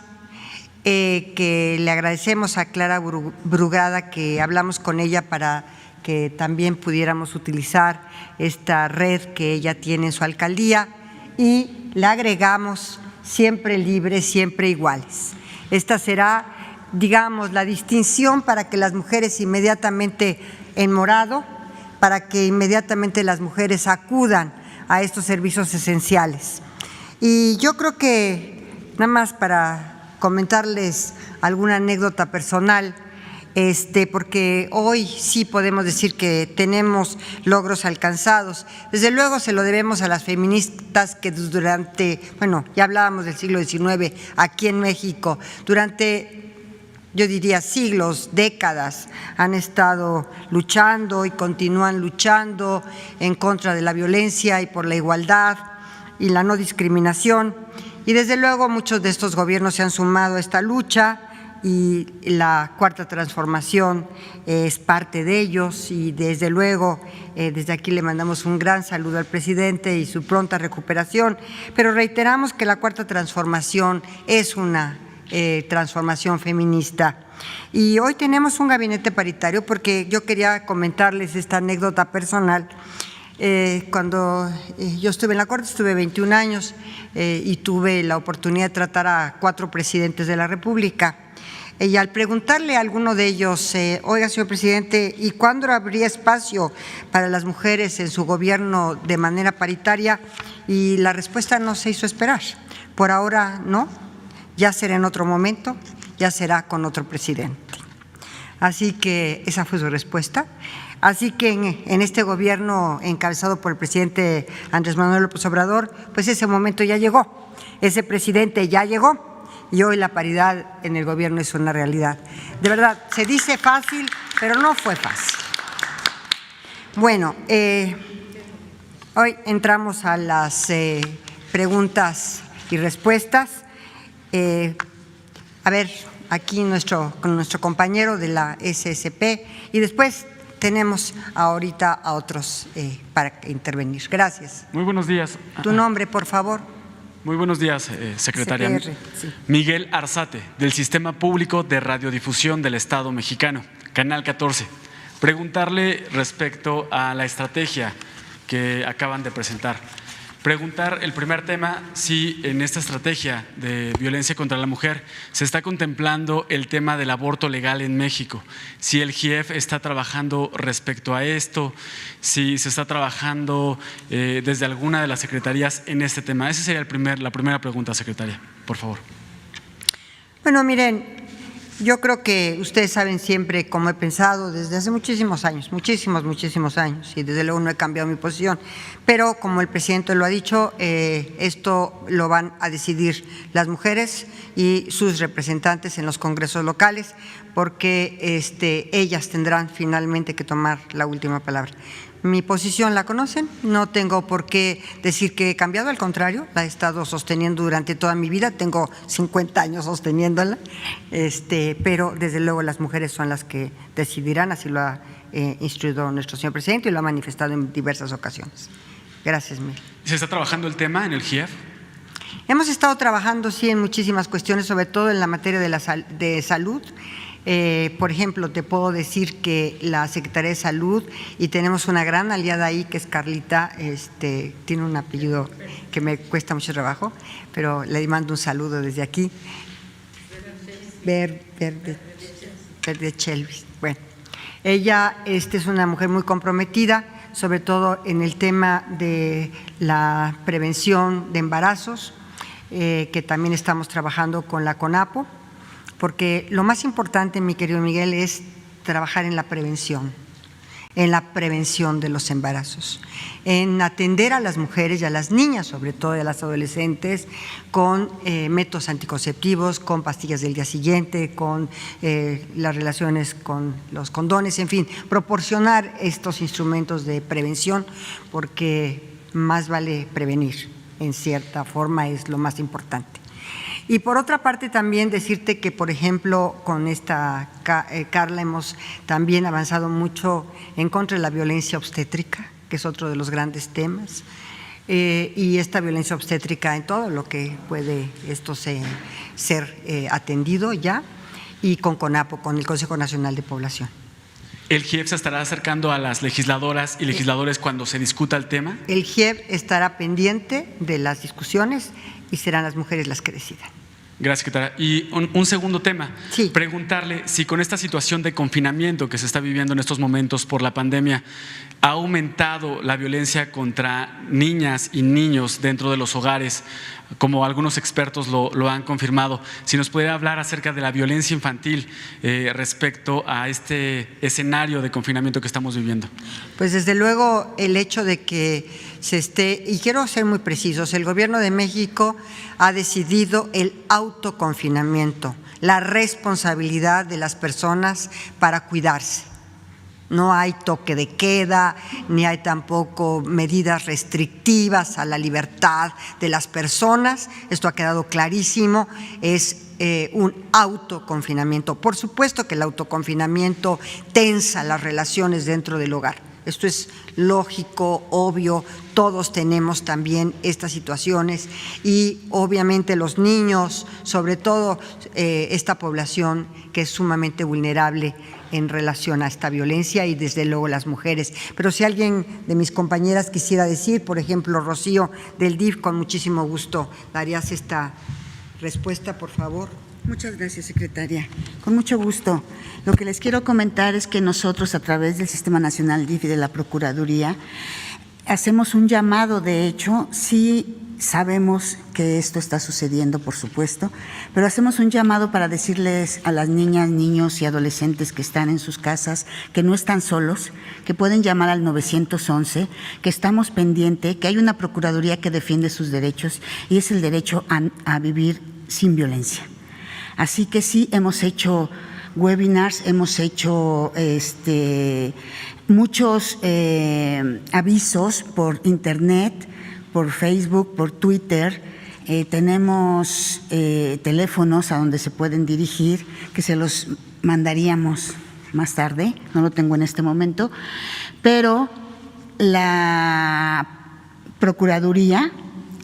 que le agradecemos a Clara Brugada que hablamos con ella para que también pudiéramos utilizar esta red que ella tiene en su alcaldía y le agregamos siempre libres, siempre iguales. Esta será, digamos, la distinción para que las mujeres inmediatamente en morado, para que inmediatamente las mujeres acudan a estos servicios esenciales. Y yo creo que, nada más para comentarles alguna anécdota personal, porque hoy sí podemos decir que tenemos logros alcanzados. Desde luego se lo debemos a las feministas que durante, ya hablábamos del siglo XIX aquí en México, durante, yo diría, siglos, décadas, han estado luchando y continúan luchando en contra de la violencia y por la igualdad y la no discriminación. Y desde luego muchos de estos gobiernos se han sumado a esta lucha y la Cuarta Transformación es parte de ellos y desde luego desde aquí le mandamos un gran saludo al presidente y su pronta recuperación, pero reiteramos que la Cuarta Transformación es una transformación feminista. Y hoy tenemos un gabinete paritario porque yo quería comentarles esta anécdota personal. Cuando yo estuve en la Corte, estuve 21 años y tuve la oportunidad de tratar a 4 presidentes de la República. Y al preguntarle a alguno de ellos, oiga, señor presidente, ¿y cuándo habría espacio para las mujeres en su gobierno de manera paritaria? Y la respuesta no se hizo esperar. Por ahora no, ya será en otro momento, ya será con otro presidente. Así que esa fue su respuesta. Así que en este gobierno encabezado por el presidente Andrés Manuel López Obrador, pues ese momento ya llegó, ese presidente ya llegó y hoy la paridad en el gobierno es una realidad. De verdad, se dice fácil, pero no fue fácil. Bueno, hoy entramos a las preguntas y respuestas. A ver, aquí con nuestro compañero de la SSP y después tenemos ahorita a otros para intervenir. Gracias. Muy buenos días. Tu nombre, por favor. Muy buenos días, secretaria. CPR, sí. Miguel Arzate, del Sistema Público de Radiodifusión del Estado Mexicano, Canal 14. Preguntarle respecto a la estrategia que acaban de presentar. Preguntar el primer tema, si en esta estrategia de violencia contra la mujer se está contemplando el tema del aborto legal en México, si el GIEF está trabajando respecto a esto, si se está trabajando desde alguna de las secretarías en este tema. Esa sería la primera pregunta, secretaria, por favor. Bueno, miren, yo creo que ustedes saben siempre cómo he pensado desde hace muchísimos años, muchísimos años, y desde luego no he cambiado mi posición, pero como el presidente lo ha dicho, esto lo van a decidir las mujeres y sus representantes en los congresos locales, porque ellas tendrán finalmente que tomar la última palabra. Mi posición la conocen, no tengo por qué decir que he cambiado, al contrario, la he estado sosteniendo durante toda mi vida, tengo 50 años sosteniéndola, pero desde luego las mujeres son las que decidirán, así lo ha instruido nuestro señor presidente y lo ha manifestado en diversas ocasiones. Gracias, Miguel. ¿Se está trabajando el tema en el GIEF? Hemos estado trabajando, sí, en muchísimas cuestiones, sobre todo en la materia de salud. Por ejemplo, te puedo decir que la Secretaría de Salud, y tenemos una gran aliada ahí que es Carlita, tiene un apellido que me cuesta mucho trabajo, pero le mando un saludo desde aquí. Verde Chelvis. Bueno, ella es una mujer muy comprometida, sobre todo en el tema de la prevención de embarazos, que también estamos trabajando con la CONAPO, porque lo más importante, mi querido Miguel, es trabajar en la prevención de los embarazos, en atender a las mujeres y a las niñas, sobre todo a las adolescentes, con métodos anticonceptivos, con pastillas del día siguiente, con las relaciones con los condones, en fin, proporcionar estos instrumentos de prevención, porque más vale prevenir, en cierta forma es lo más importante. Y por otra parte también decirte que, por ejemplo, con esta Carla hemos también avanzado mucho en contra de la violencia obstétrica, que es otro de los grandes temas, y esta violencia obstétrica en todo lo que puede ser atendido ya, y con CONAPO, con el Consejo Nacional de Población. ¿El GIEF se estará acercando a las legisladoras y legisladores cuando se discuta el tema? El GIEF estará pendiente de las discusiones y serán las mujeres las que decidan. Gracias, secretaria. Y un segundo tema, sí. Preguntarle si con esta situación de confinamiento que se está viviendo en estos momentos por la pandemia, ¿ha aumentado la violencia contra niñas y niños dentro de los hogares, como algunos expertos lo han confirmado? Si nos pudiera hablar acerca de la violencia infantil respecto a este escenario de confinamiento que estamos viviendo. Pues desde luego el hecho de que y quiero ser muy precisos, el Gobierno de México ha decidido el autoconfinamiento, la responsabilidad de las personas para cuidarse. No hay toque de queda, ni hay tampoco medidas restrictivas a la libertad de las personas. Esto ha quedado clarísimo, es un autoconfinamiento. Por supuesto que el autoconfinamiento tensa las relaciones dentro del hogar. Esto es lógico, obvio, todos tenemos también estas situaciones y obviamente los niños, sobre todo esta población que es sumamente vulnerable en relación a esta violencia y desde luego las mujeres. Pero si alguien de mis compañeras quisiera decir, por ejemplo, Rocío del DIF, con muchísimo gusto darías esta respuesta, por favor. Muchas gracias, secretaria. Con mucho gusto. Lo que les quiero comentar es que nosotros, a través del Sistema Nacional DIF y de la Procuraduría, hacemos un llamado. De hecho, sí sabemos que esto está sucediendo, por supuesto, pero hacemos un llamado para decirles a las niñas, niños y adolescentes que están en sus casas que no están solos, que pueden llamar al 911, que estamos pendientes, que hay una Procuraduría que defiende sus derechos y es el derecho a vivir sin violencia. Así que sí, hemos hecho webinars, hemos hecho muchos avisos por internet, por Facebook, por Twitter. Tenemos teléfonos a donde se pueden dirigir, que se los mandaríamos más tarde, no lo tengo en este momento, pero la Procuraduría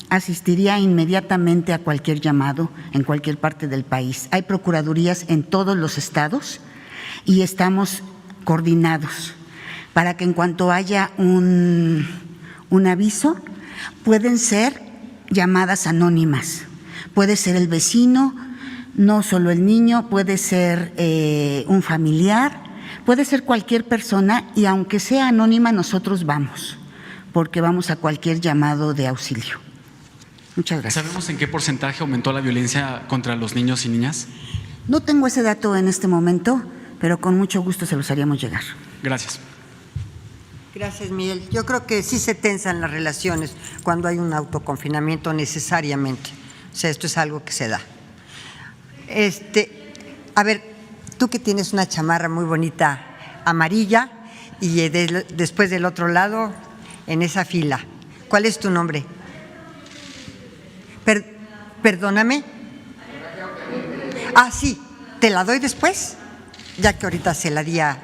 asistiría inmediatamente a cualquier llamado en cualquier parte del país. Hay procuradurías en todos los estados y estamos coordinados para que en cuanto haya un aviso, pueden ser llamadas anónimas. Puede ser el vecino, no solo el niño, puede ser un familiar, puede ser cualquier persona, y aunque sea anónima, nosotros vamos, porque vamos a cualquier llamado de auxilio. Muchas gracias. ¿Sabemos en qué porcentaje aumentó la violencia contra los niños y niñas? No tengo ese dato en este momento, pero con mucho gusto se los haríamos llegar. Gracias. Gracias, Miguel. Yo creo que sí se tensan las relaciones cuando hay un autoconfinamiento necesariamente. O sea, esto es algo que se da. A ver, tú que tienes una chamarra muy bonita amarilla y después del otro lado, en esa fila, ¿cuál es tu nombre? Perdóname. Ah, sí, ¿te la doy después? Ya que ahorita se la di a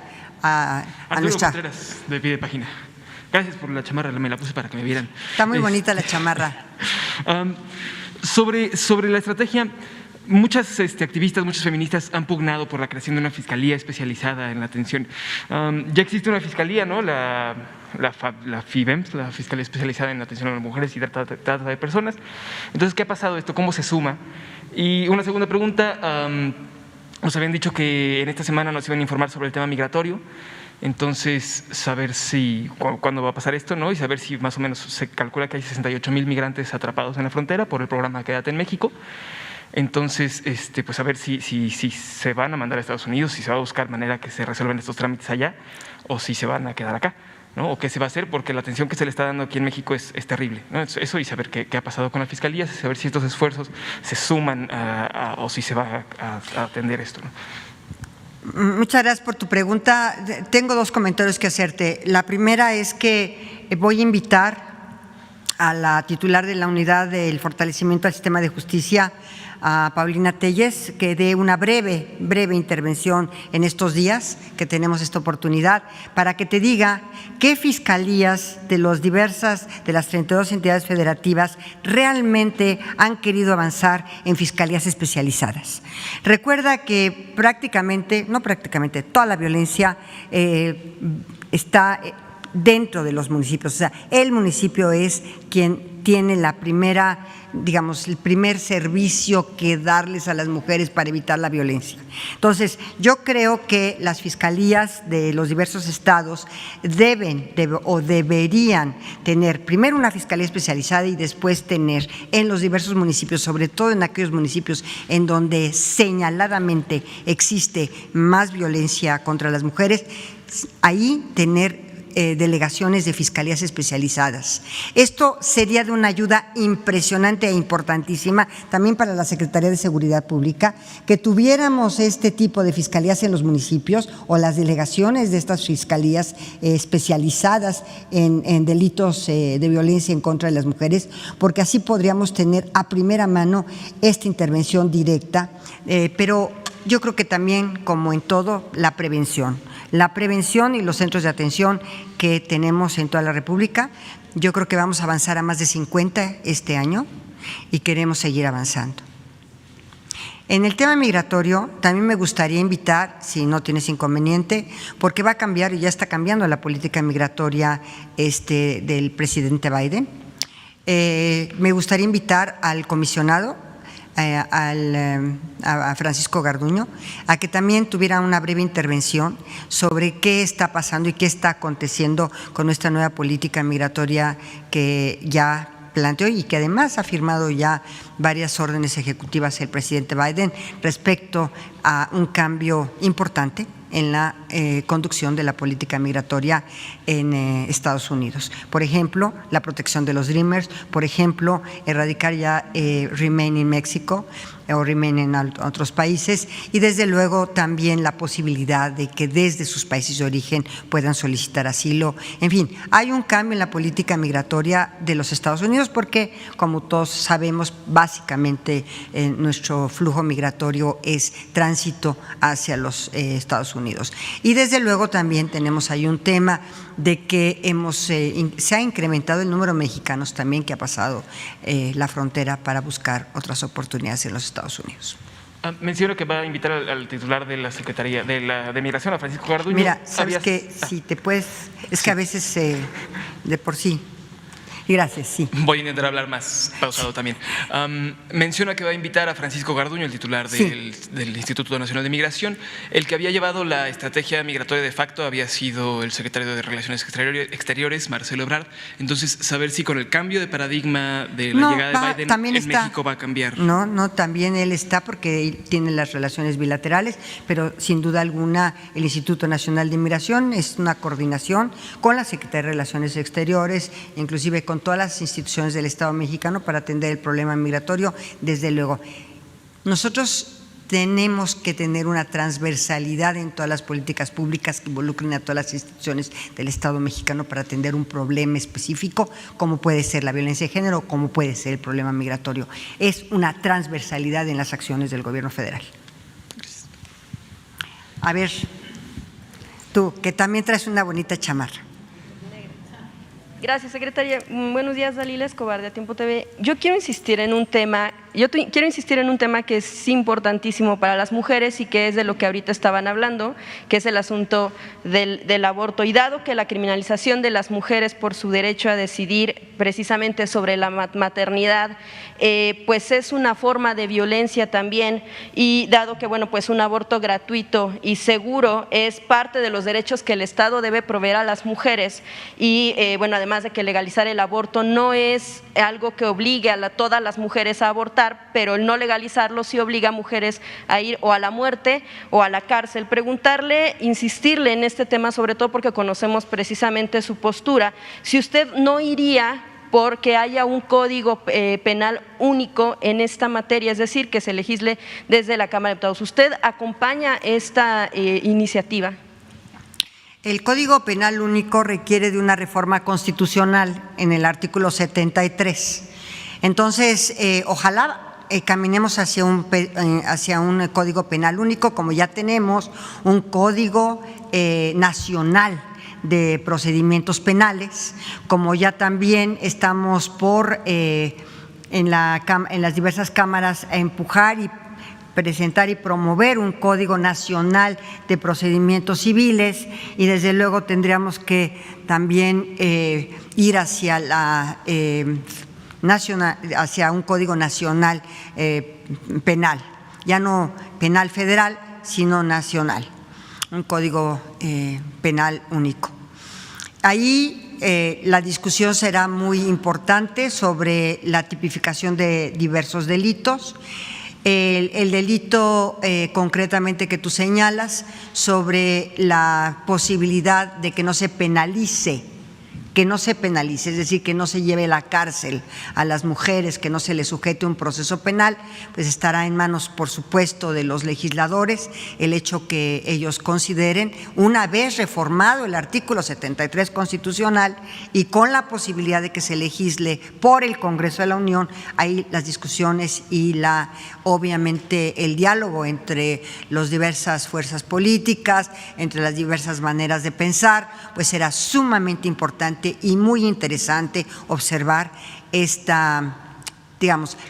nuestra… Arturo Contreras, de Pie de Página. Gracias por la chamarra, me la puse para que me vieran. Está muy bonita la chamarra. Sobre la estrategia, muchas activistas, muchas feministas han pugnado por la creación de una fiscalía especializada en la atención. Ya existe una fiscalía, ¿no? La FIBEMS, la Fiscalía Especializada en la Atención a las Mujeres y Trata de Personas. Entonces, ¿qué ha pasado esto? ¿Cómo se suma? Y una segunda pregunta, nos habían dicho que en esta semana nos iban a informar sobre el tema migratorio. Entonces, saber cuándo va a pasar esto, ¿no? Y saber si más o menos se calcula que hay 68,000 migrantes atrapados en la frontera por el programa Quédate en México. Entonces, pues a ver si se van a mandar a Estados Unidos, si se va a buscar manera que se resuelvan estos trámites allá, o si se van a quedar acá, ¿no? O qué se va a hacer, porque la atención que se le está dando aquí en México es terrible, ¿no? Eso, y saber qué ha pasado con la Fiscalía, saber si estos esfuerzos se suman o si se va a atender esto, ¿no? Muchas gracias por tu pregunta. Tengo dos comentarios que hacerte. La primera es que voy a invitar a la titular de la Unidad del Fortalecimiento al Sistema de Justicia, a Paulina Telles, que dé una breve intervención en estos días que tenemos esta oportunidad, para que te diga qué fiscalías de las 32 entidades federativas realmente han querido avanzar en fiscalías especializadas. Recuerda que toda la violencia está dentro de los municipios. O sea, el municipio es quien tiene el primer servicio que darles a las mujeres para evitar la violencia. Entonces, yo creo que las fiscalías de los diversos estados deberían tener primero una fiscalía especializada y después tener en los diversos municipios, sobre todo en aquellos municipios en donde señaladamente existe más violencia contra las mujeres, ahí tener delegaciones de fiscalías especializadas. Esto sería de una ayuda impresionante e importantísima también para la Secretaría de Seguridad Pública, que tuviéramos este tipo de fiscalías en los municipios o las delegaciones de estas fiscalías especializadas en delitos de violencia en contra de las mujeres, porque así podríamos tener a primera mano esta intervención directa, pero yo creo que también, como en todo, la prevención y los centros de atención que tenemos en toda la República. Yo creo que vamos a avanzar a más de 50 este año y queremos seguir avanzando. En el tema migratorio, también me gustaría invitar, si no tienes inconveniente, porque va a cambiar y ya está cambiando la política migratoria del presidente Biden. Me gustaría invitar al comisionado, a Francisco Garduño, a que también tuviera una breve intervención sobre qué está pasando y qué está aconteciendo con nuestra nueva política migratoria que ya planteó y que además ha firmado ya varias órdenes ejecutivas el presidente Biden respecto a un cambio importante en la conducción de la política migratoria en Estados Unidos. Por ejemplo, la protección de los Dreamers, por ejemplo, erradicar ya Remain in México o Remain en otros países, y desde luego también la posibilidad de que desde sus países de origen puedan solicitar asilo. En fin, hay un cambio en la política migratoria de los Estados Unidos porque, como todos sabemos, básicamente nuestro flujo migratorio es tránsito hacia los Estados Unidos. Y desde luego también tenemos ahí un tema de que se ha incrementado el número de mexicanos también que ha pasado la frontera para buscar otras oportunidades en los Estados Unidos. Menciono que va a invitar al titular de la Secretaría de Migración, a Francisco Garduño. Mira, sabes que si te puedes, es que a veces de por sí. Gracias, sí. Voy a intentar hablar más pausado también. Menciona que va a invitar a Francisco Garduño, el titular del Instituto Nacional de Migración. El que había llevado la estrategia migratoria de facto había sido el secretario de Relaciones Exteriores, Marcelo Ebrard. Entonces, saber si con el cambio de paradigma de la llegada de Biden en México va a cambiar. No, también él está porque él tiene las relaciones bilaterales, pero sin duda alguna el Instituto Nacional de Migración es una coordinación con la Secretaría de Relaciones Exteriores, inclusive con todas las instituciones del Estado mexicano para atender el problema migratorio, desde luego. Nosotros tenemos que tener una transversalidad en todas las políticas públicas que involucren a todas las instituciones del Estado mexicano para atender un problema específico, como puede ser la violencia de género, como puede ser el problema migratorio. Es una transversalidad en las acciones del gobierno federal. A ver, tú, que también traes una bonita chamarra. Gracias, secretaria. Buenos días, Dalila Escobar, de A Tiempo TV. Yo quiero insistir en un tema que es importantísimo para las mujeres y que es de lo que ahorita estaban hablando, que es el asunto del aborto. Y dado que la criminalización de las mujeres por su derecho a decidir precisamente sobre la maternidad, pues es una forma de violencia también, y dado que pues un aborto gratuito y seguro es parte de los derechos que el Estado debe proveer a las mujeres, y además de que legalizar el aborto no es algo que obligue a todas las mujeres a abortar, pero el no legalizarlo sí obliga a mujeres a ir o a la muerte o a la cárcel. Preguntarle, insistirle en este tema, sobre todo porque conocemos precisamente su postura, si usted no iría porque haya un código penal único en esta materia, es decir, que se legisle desde la Cámara de Diputados. ¿Usted acompaña esta iniciativa? El Código Penal Único requiere de una reforma constitucional en el artículo 73. Entonces, ojalá caminemos hacia un Código Penal Único, como ya tenemos un Código Nacional de Procedimientos Penales, como ya también estamos por en las diversas cámaras a empujar y presentar y promover un Código Nacional de Procedimientos Civiles, y desde luego tendríamos que también ir hacia hacia un Código Nacional penal, ya no penal federal, sino nacional, un Código Penal único. Ahí la discusión será muy importante sobre la tipificación de diversos delitos. El delito concretamente que tú señalas sobre la posibilidad de que no se penalice, es decir, que no se lleve a la cárcel a las mujeres, que no se les sujete un proceso penal, pues estará en manos, por supuesto, de los legisladores el hecho que ellos consideren, una vez reformado el artículo 73 constitucional y con la posibilidad de que se legisle por el Congreso de la Unión, ahí las discusiones y obviamente el diálogo entre las diversas fuerzas políticas, entre las diversas maneras de pensar, pues será sumamente importante y muy interesante observar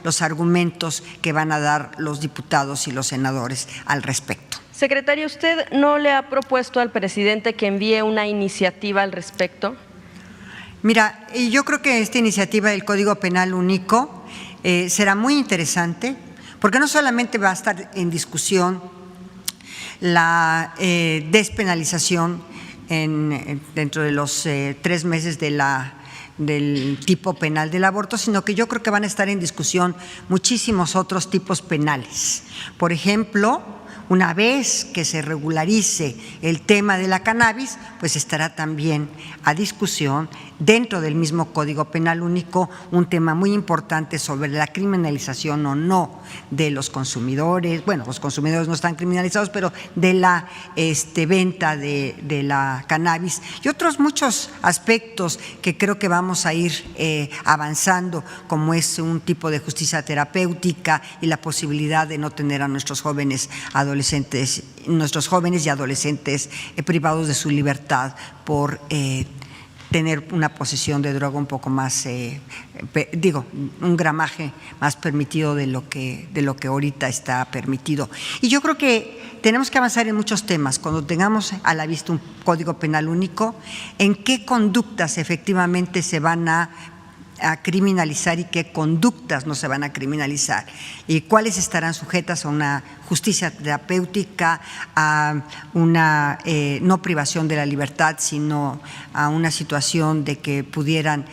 los argumentos que van a dar los diputados y los senadores al respecto. Secretario, ¿usted no le ha propuesto al presidente que envíe una iniciativa al respecto? Mira, yo creo que esta iniciativa del Código Penal Único será muy interesante, porque no solamente va a estar en discusión la despenalización dentro de los 3 meses del tipo penal del aborto, sino que yo creo que van a estar en discusión muchísimos otros tipos penales. Por ejemplo, una vez que se regularice el tema de la cannabis, pues estará también a discusión dentro del mismo Código Penal Único un tema muy importante sobre la criminalización o no de los consumidores. Bueno, los consumidores no están criminalizados, pero de la venta de la cannabis y otros muchos aspectos que creo que vamos a ir avanzando, como es un tipo de justicia terapéutica y la posibilidad de no tener a nuestros jóvenes y adolescentes privados de su libertad por tener una posesión de droga un poco más, un gramaje más permitido de lo que ahorita está permitido. Y yo creo que tenemos que avanzar en muchos temas cuando tengamos a la vista un Código Penal Único, en qué conductas efectivamente se van a a criminalizar y qué conductas no se van a criminalizar y cuáles estarán sujetas a una justicia terapéutica, a una no privación de la libertad, sino a una situación de que pudieran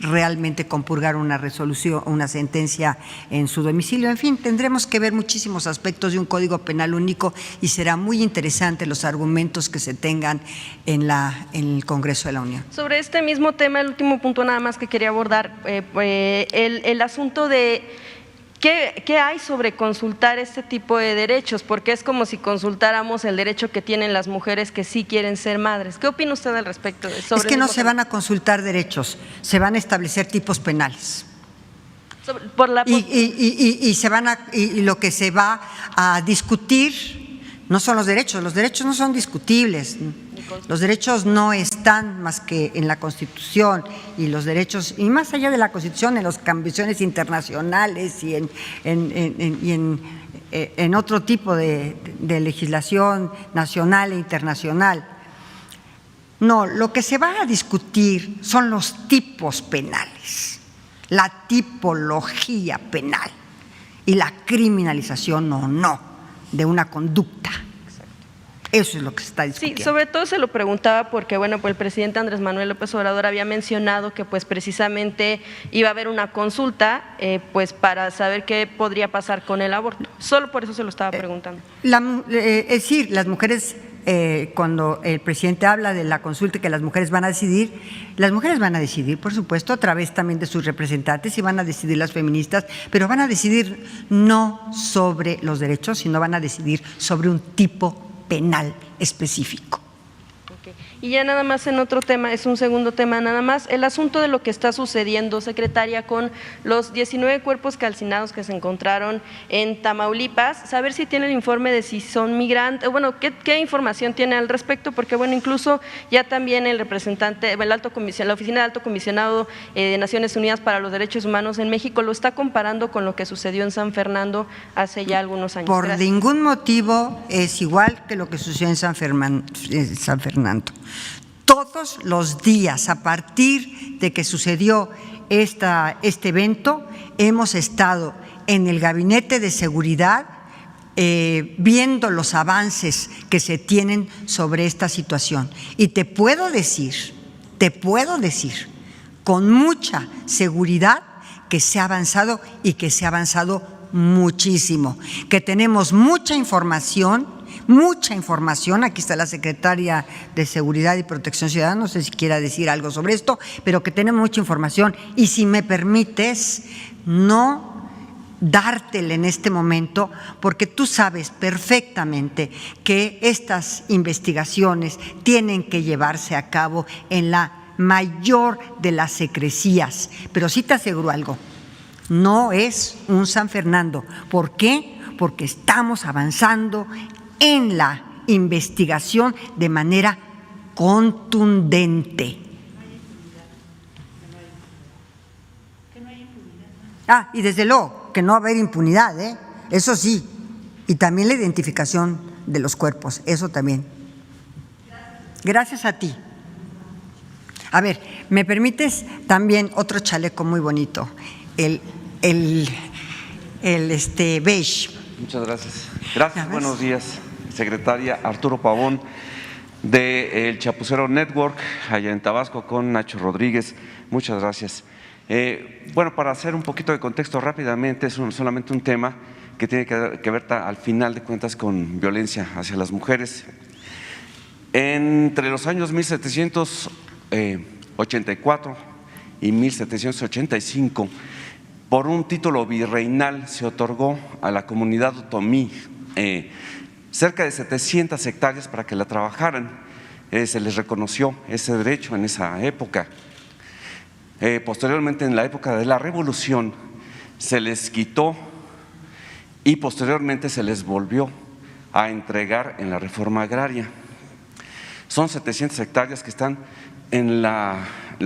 realmente compurgar una resolución, una sentencia en su domicilio. En fin, tendremos que ver muchísimos aspectos de un Código Penal único y será muy interesante los argumentos que se tengan en el Congreso de la Unión. Sobre este mismo tema, el último punto nada más que quería abordar, el asunto de ¿qué hay sobre consultar este tipo de derechos? Porque es como si consultáramos el derecho que tienen las mujeres que sí quieren ser madres. ¿Qué opina usted al respecto? Es que no se van a consultar derechos, se van a establecer tipos penales. Y lo que se va a discutir no son los derechos no son discutibles. Los derechos no están más que en la Constitución y los derechos, y más allá de la Constitución, en las convenciones internacionales y en otro tipo de legislación nacional e internacional. No, lo que se va a discutir son los tipos penales, la tipología penal y la criminalización o no de una conducta. Eso es lo que se está discutiendo. Sí, sobre todo se lo preguntaba porque, bueno, pues el presidente Andrés Manuel López Obrador había mencionado que pues precisamente iba a haber una consulta pues para saber qué podría pasar con el aborto. Solo por eso se lo estaba preguntando. Es decir, las mujeres, cuando el presidente habla de la consulta y que las mujeres van a decidir, por supuesto, a través también de sus representantes, y van a decidir las feministas, pero van a decidir no sobre los derechos, sino van a decidir sobre un tipo penal específico. Okay. Y ya nada más en otro tema, es un segundo tema nada más, el asunto de lo que está sucediendo, secretaria, con los 19 cuerpos calcinados que se encontraron en Tamaulipas, saber si tiene el informe de si son migrantes, bueno, qué información tiene al respecto, porque bueno, incluso ya también el representante, la Oficina de Alto Comisionado de Naciones Unidas para los Derechos Humanos en México lo está comparando con lo que sucedió en San Fernando hace ya algunos años. Por ningún motivo es igual que lo que sucedió en San Fernando. Todos los días, a partir de que sucedió este evento, hemos estado en el Gabinete de Seguridad viendo los avances que se tienen sobre esta situación. Y te puedo decir con mucha seguridad que se ha avanzado y que se ha avanzado muchísimo, que tenemos mucha información, aquí está la secretaria de Seguridad y Protección Ciudadana, no sé si quiera decir algo sobre esto, pero que tenemos mucha información y si me permites, no dártela en este momento, porque tú sabes perfectamente que estas investigaciones tienen que llevarse a cabo en la mayor de las secrecías, pero sí te aseguro algo, no es un San Fernando. ¿Por qué? Porque estamos avanzando en la investigación de manera contundente. Y desde luego que no va a haber impunidad, eso sí, y también la identificación de los cuerpos, eso también. Gracias a ti. A ver, ¿me permites también otro chaleco muy bonito? El beige. Muchas gracias. Gracias, buenos días, secretaria. Arturo Pavón, de El Chapucero Network, allá en Tabasco, con Nacho Rodríguez. Muchas gracias. Bueno, para hacer un poquito de contexto rápidamente, es solamente un tema que tiene que ver al final de cuentas con violencia hacia las mujeres. Entre los años 1784 y 1785, por un título virreinal se otorgó a la comunidad otomí cerca de 700 hectáreas para que la trabajaran. Se les reconoció ese derecho en esa época. Posteriormente, en la época de la Revolución, se les quitó y posteriormente se les volvió a entregar en la reforma agraria. Son 700 hectáreas que están en la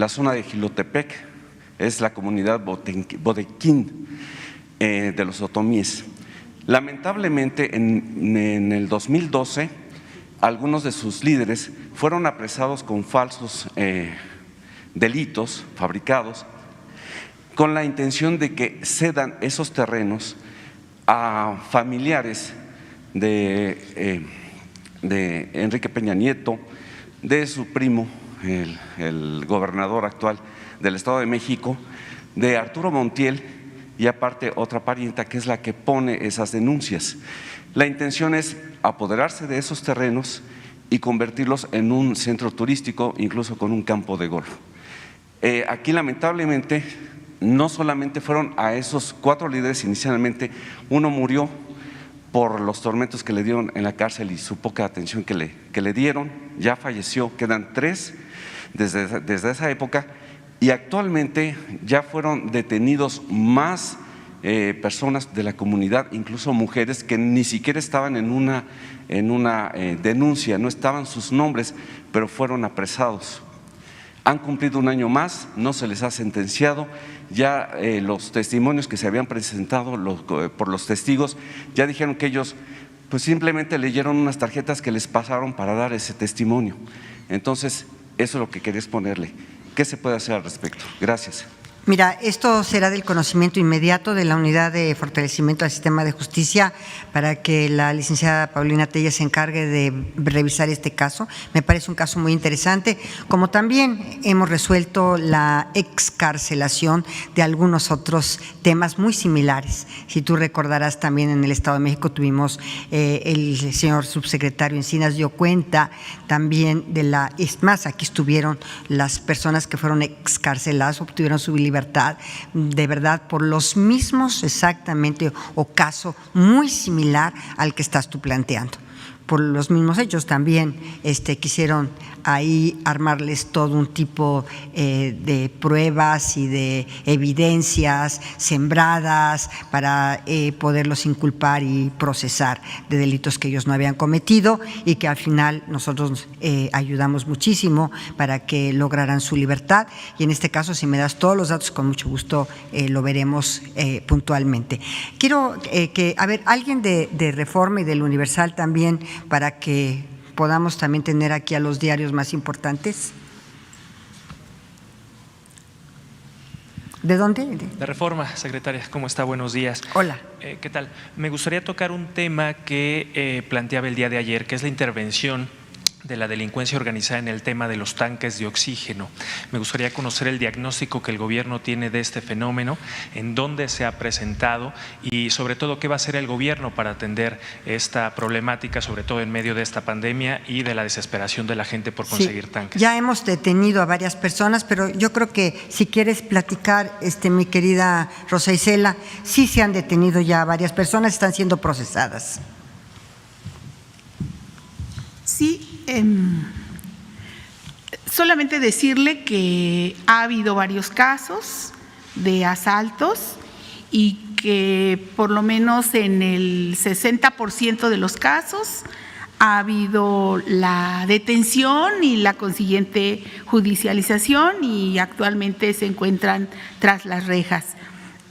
zona de Jilotepec, es la comunidad Bodequín de los otomíes. Lamentablemente, en el 2012, algunos de sus líderes fueron apresados con falsos delitos fabricados con la intención de que cedan esos terrenos a familiares de Enrique Peña Nieto, de su primo, el gobernador actual del Estado de México, de Arturo Montiel, y aparte otra parienta que es la que pone esas denuncias. La intención es apoderarse de esos terrenos y convertirlos en un centro turístico, incluso con un campo de golf. Aquí lamentablemente no solamente fueron a esos 4 líderes inicialmente, uno murió por los tormentos que le dieron en la cárcel y su poca atención que le dieron, ya falleció, quedan 3 desde esa época, y actualmente ya fueron detenidos más personas de la comunidad, incluso mujeres que ni siquiera estaban en una denuncia, no estaban sus nombres, pero fueron apresados. Han cumplido 1 año más, no se les ha sentenciado, ya los testimonios que se habían presentado por los testigos ya dijeron que ellos pues simplemente leyeron unas tarjetas que les pasaron para dar ese testimonio. Entonces, eso es lo que quería exponerle. ¿Qué se puede hacer al respecto? Gracias. Mira, esto será del conocimiento inmediato de la Unidad de Fortalecimiento del Sistema de Justicia para que la licenciada Paulina Tella se encargue de revisar este caso. Me parece un caso muy interesante, como también hemos resuelto la excarcelación de algunos otros temas muy similares. Si tú recordarás, también en el Estado de México tuvimos, el señor subsecretario Encinas dio cuenta también es más, aquí estuvieron las personas que fueron excarceladas, obtuvieron su libertad, de verdad, por los mismos exactamente o caso muy similar al que estás tú planteando. Por los mismos hechos también quisieron ahí armarles todo un tipo de pruebas y de evidencias sembradas para poderlos inculpar y procesar de delitos que ellos no habían cometido, y que al final nosotros ayudamos muchísimo para que lograran su libertad. Y en este caso, si me das todos los datos, con mucho gusto lo veremos puntualmente. Quiero alguien de Reforma y del Universal también, para que podamos también tener aquí a los diarios más importantes. ¿De dónde? De Reforma, secretaria. ¿Cómo está? Buenos días. Hola. ¿Qué tal? Me gustaría tocar un tema que planteaba el día de ayer, que es la intervención de la delincuencia organizada en el tema de los tanques de oxígeno. Me gustaría conocer el diagnóstico que el gobierno tiene de este fenómeno, en dónde se ha presentado y sobre todo qué va a hacer el gobierno para atender esta problemática, sobre todo en medio de esta pandemia y de la desesperación de la gente por conseguir tanques. Ya hemos detenido a varias personas, pero yo creo que si quieres platicar, mi querida Rosa Isela, sí se han detenido ya a varias personas, están siendo procesadas. Sí, solamente decirle que ha habido varios casos de asaltos y que por lo menos en el 60% de los casos ha habido la detención y la consiguiente judicialización, y actualmente se encuentran tras las rejas.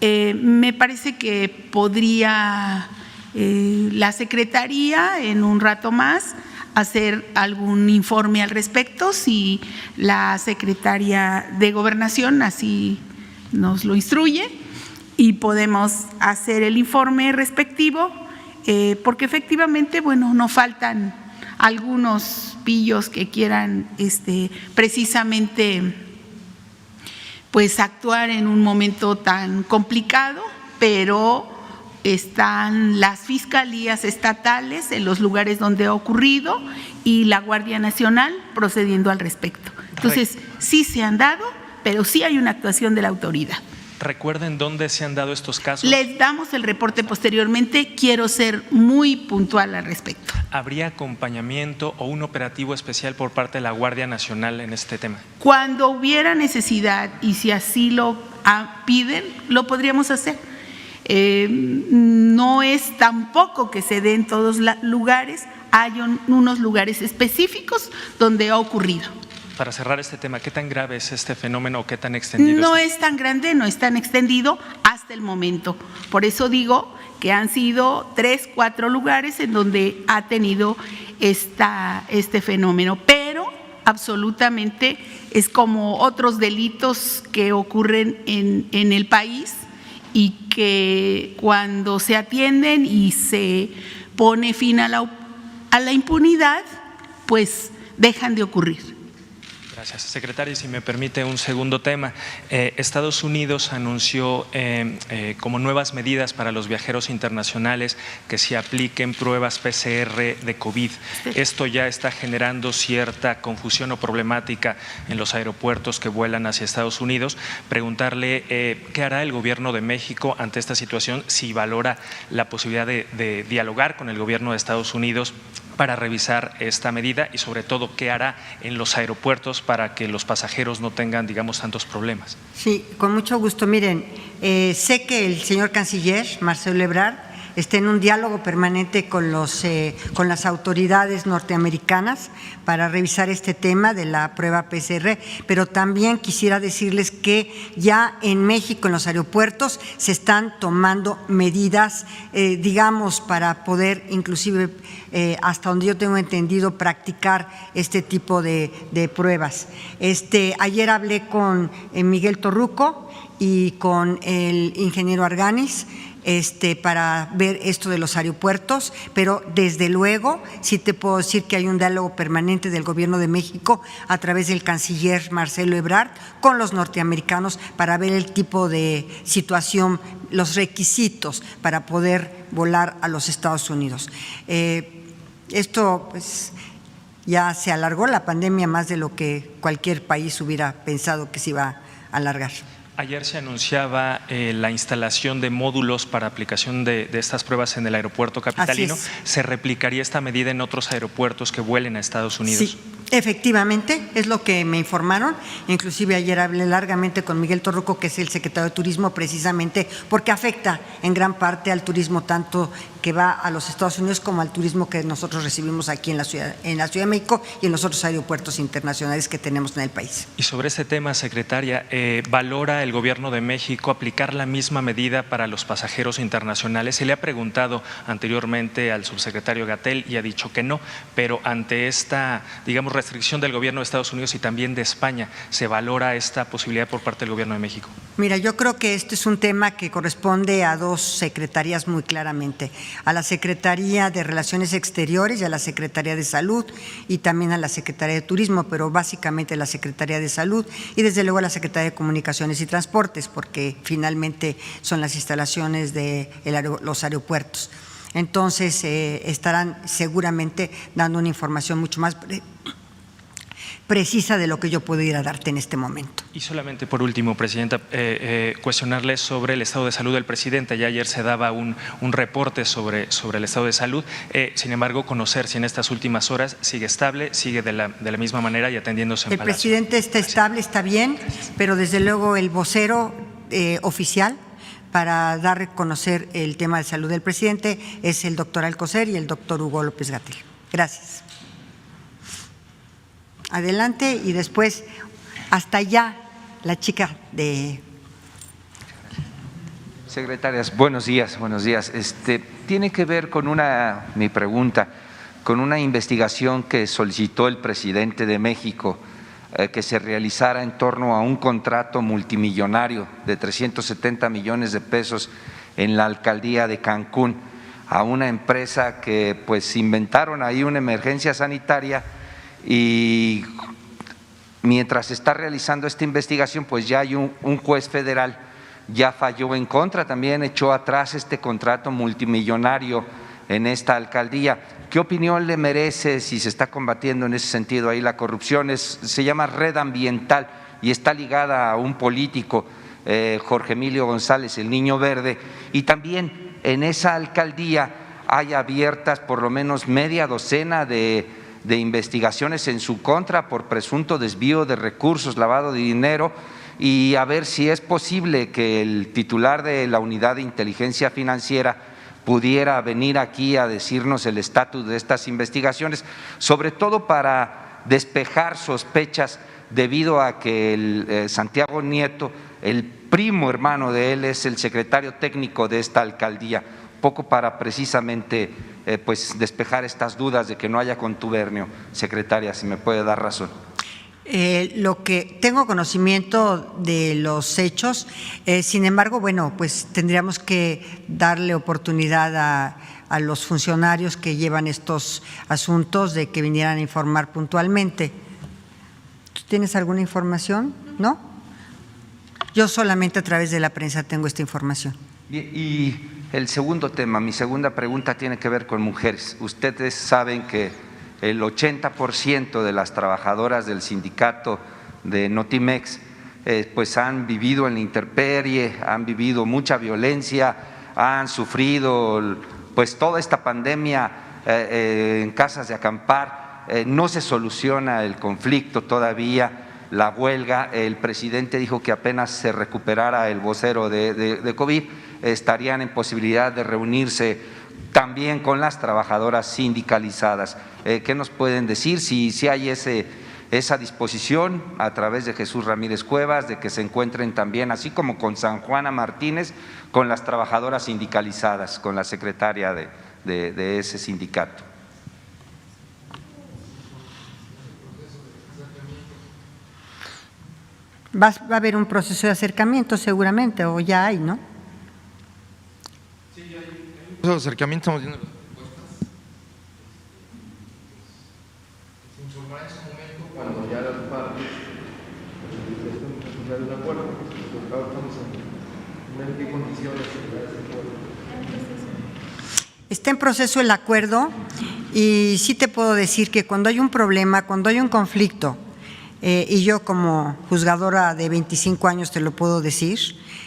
Me parece que podría la Secretaría en un rato más hacer algún informe al respecto, si la Secretaría de Gobernación así nos lo instruye, y podemos hacer el informe respectivo, porque efectivamente, bueno, no faltan algunos pillos que quieran precisamente pues actuar en un momento tan complicado, pero están las fiscalías estatales en los lugares donde ha ocurrido y la Guardia Nacional procediendo al respecto. Entonces, sí se han dado, pero sí hay una actuación de la autoridad. ¿Recuerden dónde se han dado estos casos? Les damos el reporte posteriormente, quiero ser muy puntual al respecto. ¿Habría acompañamiento o un operativo especial por parte de la Guardia Nacional en este tema? Cuando hubiera necesidad y si así lo piden, lo podríamos hacer. No es tampoco que se dé en todos los lugares, hay unos lugares específicos donde ha ocurrido. Para cerrar este tema, ¿qué tan grave es este fenómeno o qué tan extendido? No es tan grande, no es tan extendido hasta el momento. Por eso digo que han sido 3, 4 lugares en donde ha tenido este fenómeno, pero absolutamente es como otros delitos que ocurren en el país y que cuando se atienden y se pone fin a la impunidad, pues dejan de ocurrir. Gracias. Secretaria, si me permite un segundo tema. Estados Unidos anunció como nuevas medidas para los viajeros internacionales que se apliquen pruebas PCR de COVID. Esto ya está generando cierta confusión o problemática en los aeropuertos que vuelan hacia Estados Unidos. Preguntarle qué hará el Gobierno de México ante esta situación, si valora la posibilidad de dialogar con el Gobierno de Estados Unidos para revisar esta medida y sobre todo qué hará en los aeropuertos para que los pasajeros no tengan, digamos, tantos problemas. Sí, con mucho gusto. Miren, sé que el señor canciller, Marcelo Ebrard, está en un diálogo permanente con las autoridades norteamericanas para revisar este tema de la prueba PCR, pero también quisiera decirles que ya en México, en los aeropuertos, se están tomando medidas, digamos, para poder inclusive, hasta donde yo tengo entendido, practicar este tipo de pruebas. Ayer hablé con Miguel Torruco y con el ingeniero Arganis, para ver esto de los aeropuertos, pero desde luego sí te puedo decir que hay un diálogo permanente del Gobierno de México a través del canciller Marcelo Ebrard con los norteamericanos para ver el tipo de situación, los requisitos para poder volar a los Estados Unidos. Esto pues ya se alargó la pandemia más de lo que cualquier país hubiera pensado que se iba a alargar. Ayer se anunciaba la instalación de módulos para aplicación de estas pruebas en el aeropuerto capitalino. ¿Se replicaría esta medida en otros aeropuertos que vuelen a Estados Unidos? Sí, efectivamente, es lo que me informaron. Inclusive ayer hablé largamente con Miguel Torruco, que es el secretario de Turismo, precisamente porque afecta en gran parte al turismo tanto que va a los Estados Unidos como al turismo que nosotros recibimos aquí en la Ciudad de México y en los otros aeropuertos internacionales que tenemos en el país. Y sobre este tema, secretaria, ¿valora el Gobierno de México aplicar la misma medida para los pasajeros internacionales? Se le ha preguntado anteriormente al subsecretario Gatell y ha dicho que no, pero ante esta, digamos, restricción del Gobierno de Estados Unidos y también de España, ¿se valora esta posibilidad por parte del Gobierno de México? Mira, yo creo que este es un tema que corresponde a dos secretarías muy claramente, a la Secretaría de Relaciones Exteriores y a la Secretaría de Salud y también a la Secretaría de Turismo, pero básicamente la Secretaría de Salud y desde luego a la Secretaría de Comunicaciones y Transportes, porque finalmente son las instalaciones de los aeropuertos. Entonces estarán seguramente dando una información mucho más precisa de lo que yo puedo ir a darte en este momento. Y solamente por último, Presidenta, cuestionarle sobre el estado de salud del presidente. Ya ayer se daba un reporte sobre el estado de salud. Sin embargo, conocer si en estas últimas horas sigue estable, sigue de la misma manera y atendiéndose en El Palacio. presidente está estable, está bien, pero desde luego el vocero oficial para dar a conocer el tema de salud del presidente es el doctor Alcocer y el doctor Hugo López-Gatell. Gracias. Adelante y después hasta allá la chica de… Secretarias, buenos días, buenos días. Tiene que ver con mi pregunta, con una investigación que solicitó el presidente de México que se realizara en torno a un contrato multimillonario de 370 millones de pesos en la alcaldía de Cancún a una empresa que pues inventaron ahí una emergencia sanitaria. Y mientras se está realizando esta investigación, pues ya hay un juez federal, ya falló en contra, también echó atrás este contrato multimillonario en esta alcaldía. ¿Qué opinión le merece si se está combatiendo en ese sentido ahí la corrupción? Se llama Red Ambiental y está ligada a un político, Jorge Emilio González, el Niño Verde, y también en esa alcaldía hay abiertas por lo menos media docena de investigaciones en su contra por presunto desvío de recursos, lavado de dinero, y a ver si es posible que el titular de la Unidad de Inteligencia Financiera pudiera venir aquí a decirnos el estatus de estas investigaciones, sobre todo para despejar sospechas debido a que Santiago Nieto, el primo hermano de él, es el secretario técnico de esta alcaldía, poco para precisamente pues despejar estas dudas de que no haya contubernio. Secretaria, si me puede dar razón. Lo que tengo conocimiento de los hechos, sin embargo, bueno, pues tendríamos que darle oportunidad a los funcionarios que llevan estos asuntos de que vinieran a informar puntualmente. ¿Tú tienes alguna información? ¿No? Yo solamente a través de la prensa tengo esta información. Bien, y el segundo tema, mi segunda pregunta tiene que ver con mujeres. Ustedes saben que el 80% de las trabajadoras del sindicato de Notimex pues han vivido en la intemperie, han vivido mucha violencia, han sufrido pues toda esta pandemia en casas de acampar. No se soluciona el conflicto todavía, la huelga. El presidente dijo que apenas se recuperara el vocero de COVID, estarían en posibilidad de reunirse también con las trabajadoras sindicalizadas. ¿Qué nos pueden decir? Si hay esa disposición a través de Jesús Ramírez Cuevas de que se encuentren también, así como con San Juana Martínez, con las trabajadoras sindicalizadas, con la secretaria de ese sindicato. Va a haber un proceso de acercamiento seguramente, o ya hay, ¿no? Sí, hay un proceso de acercamiento, estamos viendo las propuestas. Se informará en su momento cuando ya las partes estén de un acuerdo, porque ahora estamos en ver qué condiciones se da ese acuerdo. Está en proceso el acuerdo y sí te puedo decir que cuando hay un problema, cuando hay un conflicto, y yo como juzgadora de 25 años te lo puedo decir,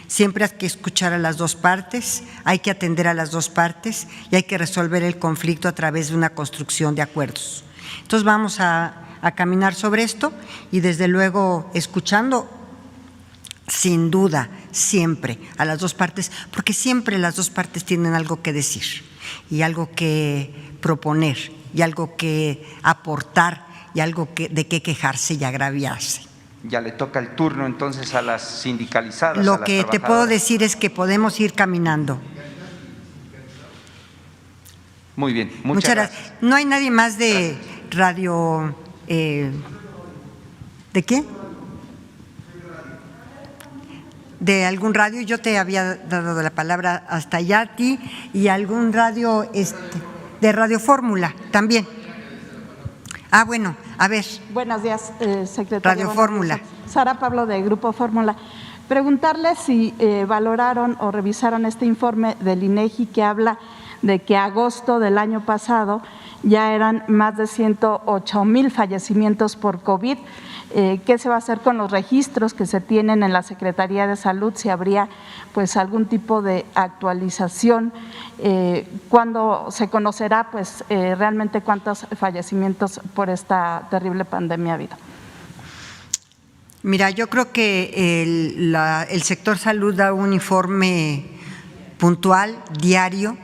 siempre hay que escuchar a las dos partes, hay que atender a las dos partes y hay que resolver el conflicto a través de una construcción de acuerdos. Entonces vamos a caminar sobre esto y desde luego escuchando sin duda siempre a las dos partes, porque siempre las dos partes tienen algo que decir y algo que proponer y algo que aportar y algo de qué quejarse y agraviarse. Ya le toca el turno entonces a las sindicalizadas. Lo que te puedo decir es que podemos ir caminando. Muy bien, muchas gracias. No hay nadie más de radio. ¿De qué? De algún radio. Yo te había dado la palabra hasta allá a ti y algún radio de Radio Fórmula también. Ah, bueno, a ver. Buenos días, secretaria. Radio Fórmula. Sara Pablo, de Grupo Fórmula. Preguntarle si valoraron o revisaron este informe del INEGI que habla de que a agosto del año pasado ya eran más de 108,000 fallecimientos por COVID. ¿Qué se va a hacer con los registros que se tienen en la Secretaría de Salud? Si habría pues algún tipo de actualización, ¿cuándo se conocerá pues realmente cuántos fallecimientos por esta terrible pandemia ha habido? Mira, yo creo que el sector salud da un informe puntual, diario.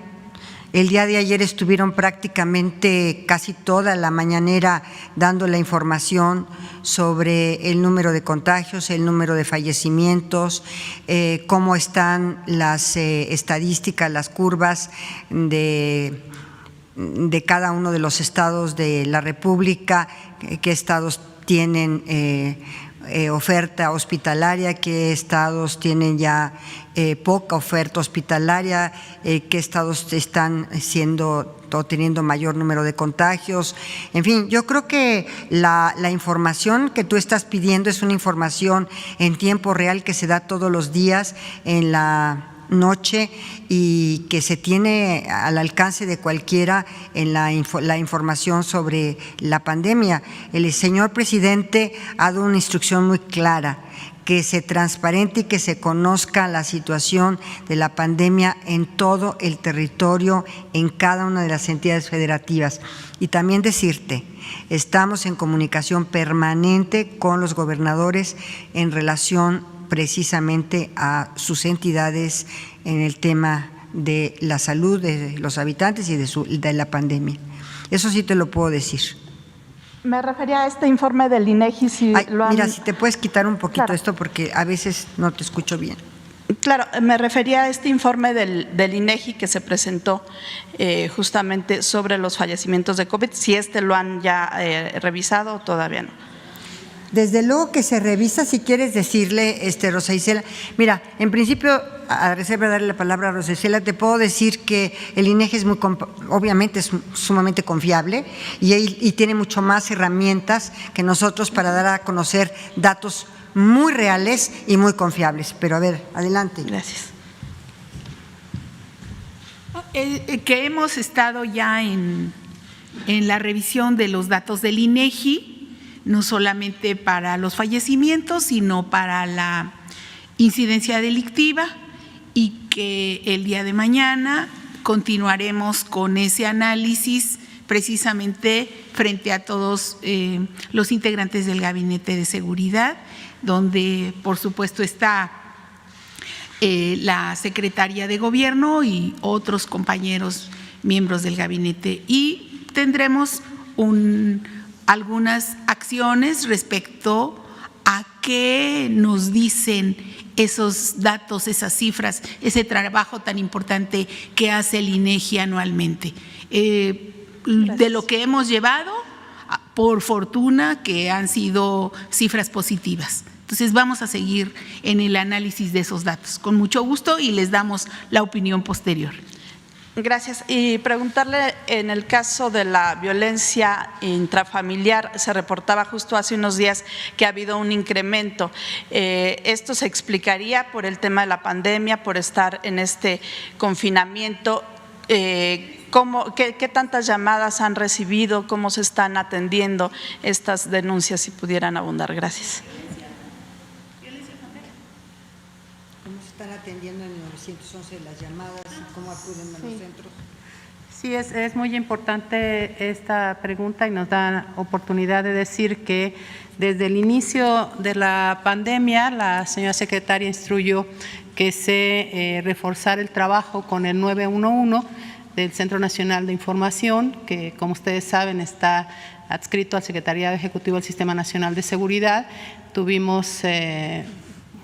El día de ayer estuvieron prácticamente casi toda la mañanera dando la información sobre el número de contagios, el número de fallecimientos, cómo están las estadísticas, las curvas de cada uno de los estados de la República, qué estados tienen oferta hospitalaria, qué estados tienen ya poca oferta hospitalaria, qué estados están teniendo mayor número de contagios. En fin, yo creo que la información que tú estás pidiendo es una información en tiempo real que se da todos los días en la noche y que se tiene al alcance de cualquiera en la información sobre la pandemia. El señor presidente ha dado una instrucción muy clara, que se transparente y que se conozca la situación de la pandemia en todo el territorio, en cada una de las entidades federativas. Y también decirte, estamos en comunicación permanente con los gobernadores en relación precisamente a sus entidades en el tema de la salud de los habitantes y de la pandemia. Eso sí te lo puedo decir. Me refería a este informe del INEGI. Mira, si te puedes quitar un poquito esto porque a veces no te escucho bien. Claro, me refería a este informe del INEGI que se presentó justamente sobre los fallecimientos de COVID, si lo han ya revisado o todavía no. Desde luego que se revisa, si quieres decirle, Rosa Isela. Mira, en principio, a reserva de darle la palabra a Rosa Isela, te puedo decir que el INEGI es obviamente es sumamente confiable y tiene mucho más herramientas que nosotros para dar a conocer datos muy reales y muy confiables. Pero a ver, adelante. Gracias. Que hemos estado ya en la revisión de los datos del INEGI, no solamente para los fallecimientos, sino para la incidencia delictiva, y que el día de mañana continuaremos con ese análisis precisamente frente a todos los integrantes del Gabinete de Seguridad, donde por supuesto está la Secretaría de Gobierno y otros compañeros miembros del gabinete, y tendremos algunas acciones respecto a qué nos dicen esos datos, esas cifras, ese trabajo tan importante que hace el INEGI anualmente. De lo que hemos llevado, por fortuna que han sido cifras positivas. Entonces vamos a seguir en el análisis de esos datos con mucho gusto y les damos la opinión posterior. Gracias. Y preguntarle, en el caso de la violencia intrafamiliar, se reportaba justo hace unos días que ha habido un incremento. ¿Esto se explicaría por el tema de la pandemia, por estar en este confinamiento? ¿Qué tantas llamadas han recibido? ¿Cómo se están atendiendo estas denuncias? Si pudieran abundar. Gracias. Están atendiendo en el 911 las llamadas y cómo acuden a los centros. Sí, es muy importante esta pregunta y nos da oportunidad de decir que desde el inicio de la pandemia la señora secretaria instruyó que se reforzara el trabajo con el 911 del Centro Nacional de Información, que como ustedes saben está adscrito al Secretariado Ejecutivo del Sistema Nacional de Seguridad. Tuvimos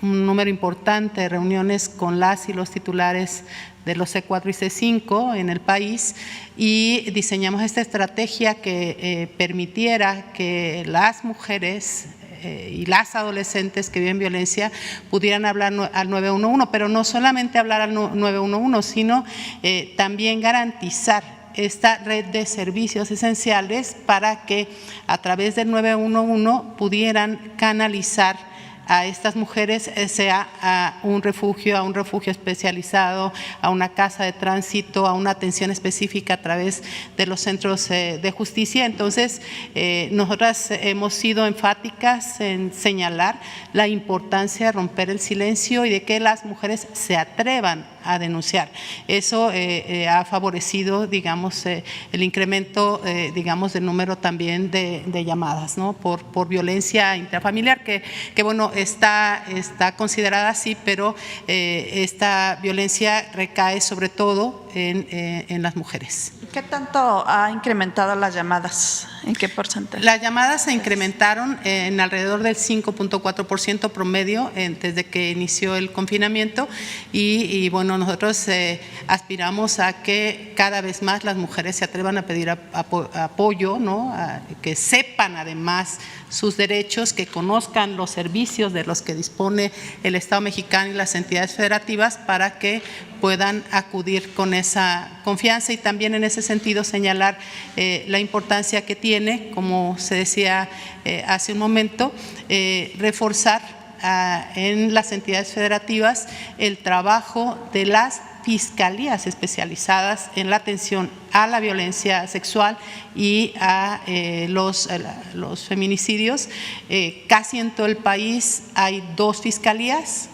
un número importante de reuniones con las y los titulares de los C4 y C5 en el país y diseñamos esta estrategia que permitiera que las mujeres y las adolescentes que viven violencia pudieran hablar al 911, pero no solamente hablar al 911, sino también garantizar esta red de servicios esenciales para que a través del 911 pudieran canalizar a estas mujeres, sea a un refugio especializado, a una casa de tránsito, a una atención específica a través de los centros de justicia. Entonces, nosotras hemos sido enfáticas en señalar la importancia de romper el silencio y de que las mujeres se atrevan a denunciar. Eso ha favorecido, digamos, el incremento, digamos, del número también de llamadas, ¿no? por violencia intrafamiliar, que bueno, está considerada así, pero esta violencia recae sobre todo en las mujeres. ¿Qué tanto ha incrementado las llamadas? ¿En qué porcentaje? Las llamadas se incrementaron en alrededor del 5.4% promedio desde que inició el confinamiento y bueno, nosotros aspiramos a que cada vez más las mujeres se atrevan a pedir apoyo, ¿no? Que sepan además sus derechos, que conozcan los servicios de los que dispone el Estado mexicano y las entidades federativas para que puedan acudir con esa confianza y también en ese sentido señalar la importancia que tiene, como se decía hace un momento, reforzar en las entidades federativas el trabajo de las fiscalías especializadas en la atención a la violencia sexual y a los feminicidios. Casi en todo el país hay 2 fiscalías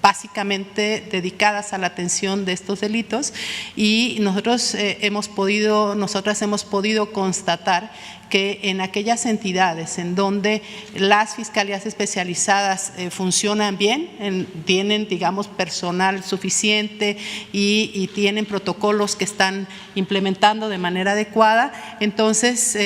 básicamente dedicadas a la atención de estos delitos y nosotras hemos podido constatar que en aquellas entidades en donde las fiscalías especializadas funcionan bien, tienen, digamos, personal suficiente y tienen protocolos que están implementando de manera adecuada, entonces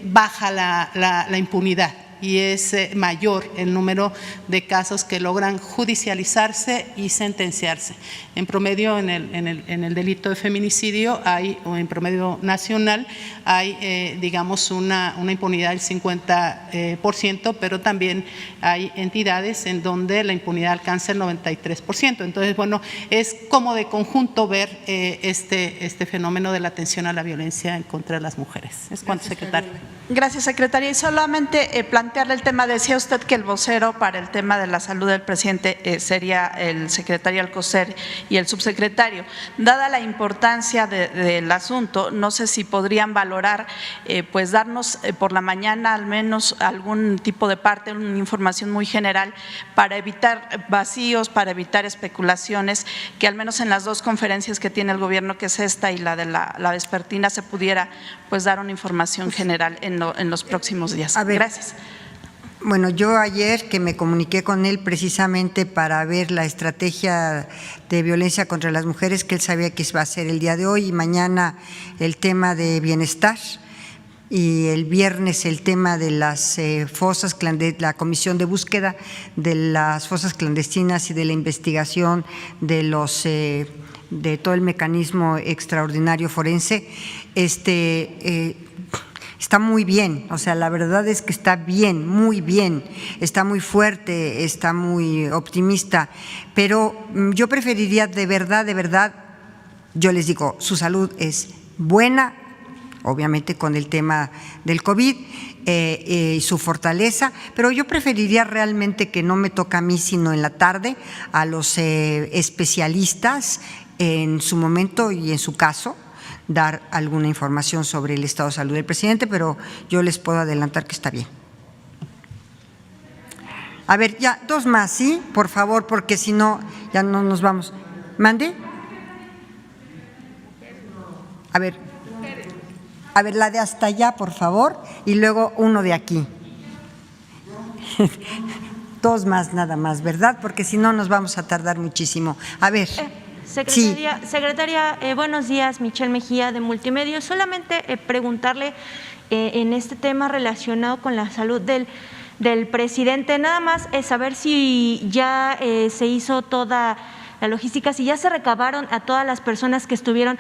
baja la impunidad. y es mayor el número de casos que logran judicializarse y sentenciarse. En promedio, en el delito de feminicidio hay, o en promedio nacional, hay, digamos, una impunidad del 50%, pero también hay entidades en donde la impunidad alcanza el 93%. Entonces, bueno, es como de conjunto ver este fenómeno de la atención a la violencia en contra de las mujeres. Es cuanto, secretaria. Gracias, secretaria. Y solamente plantearle el tema, decía usted que el vocero para el tema de la salud del presidente sería el secretario Alcocer y el subsecretario. Dada la importancia del asunto, no sé si podrían valorar, pues darnos por la mañana al menos algún tipo de parte, una información muy general para evitar vacíos, para evitar especulaciones, que al menos en las dos conferencias que tiene el gobierno, que es esta y la de la vespertina, se pudiera pues dar una información general en los próximos días. A ver, gracias. Bueno, yo ayer que me comuniqué con él precisamente para ver la estrategia de violencia contra las mujeres, que él sabía que iba a ser el día de hoy y mañana el tema de bienestar y el viernes el tema de las fosas, la comisión de búsqueda de las fosas clandestinas y de la investigación de los de todo el mecanismo extraordinario forense. Está muy bien, o sea, la verdad es que está bien, está muy fuerte, está muy optimista, pero yo preferiría de verdad, yo les digo, su salud es buena, obviamente con el tema del COVID y su fortaleza, pero yo preferiría realmente que no me toque a mí, sino en la tarde, a los especialistas en su momento y en su caso, dar alguna información sobre el estado de salud del presidente, pero yo les puedo adelantar que está bien. A ver, ya, dos más, ¿sí? Por favor, porque si no, ya no nos vamos. ¿Mande? A ver, la de hasta allá, por favor, y luego uno de aquí. Dos más nada más, ¿verdad? Porque si no nos vamos a tardar muchísimo. A ver. Secretaria, buenos días, Michelle Mejía de Multimedios. Solamente preguntarle en este tema relacionado con la salud del presidente, nada más saber si ya se hizo toda la logística, si ya se recabaron a todas las personas que estuvieron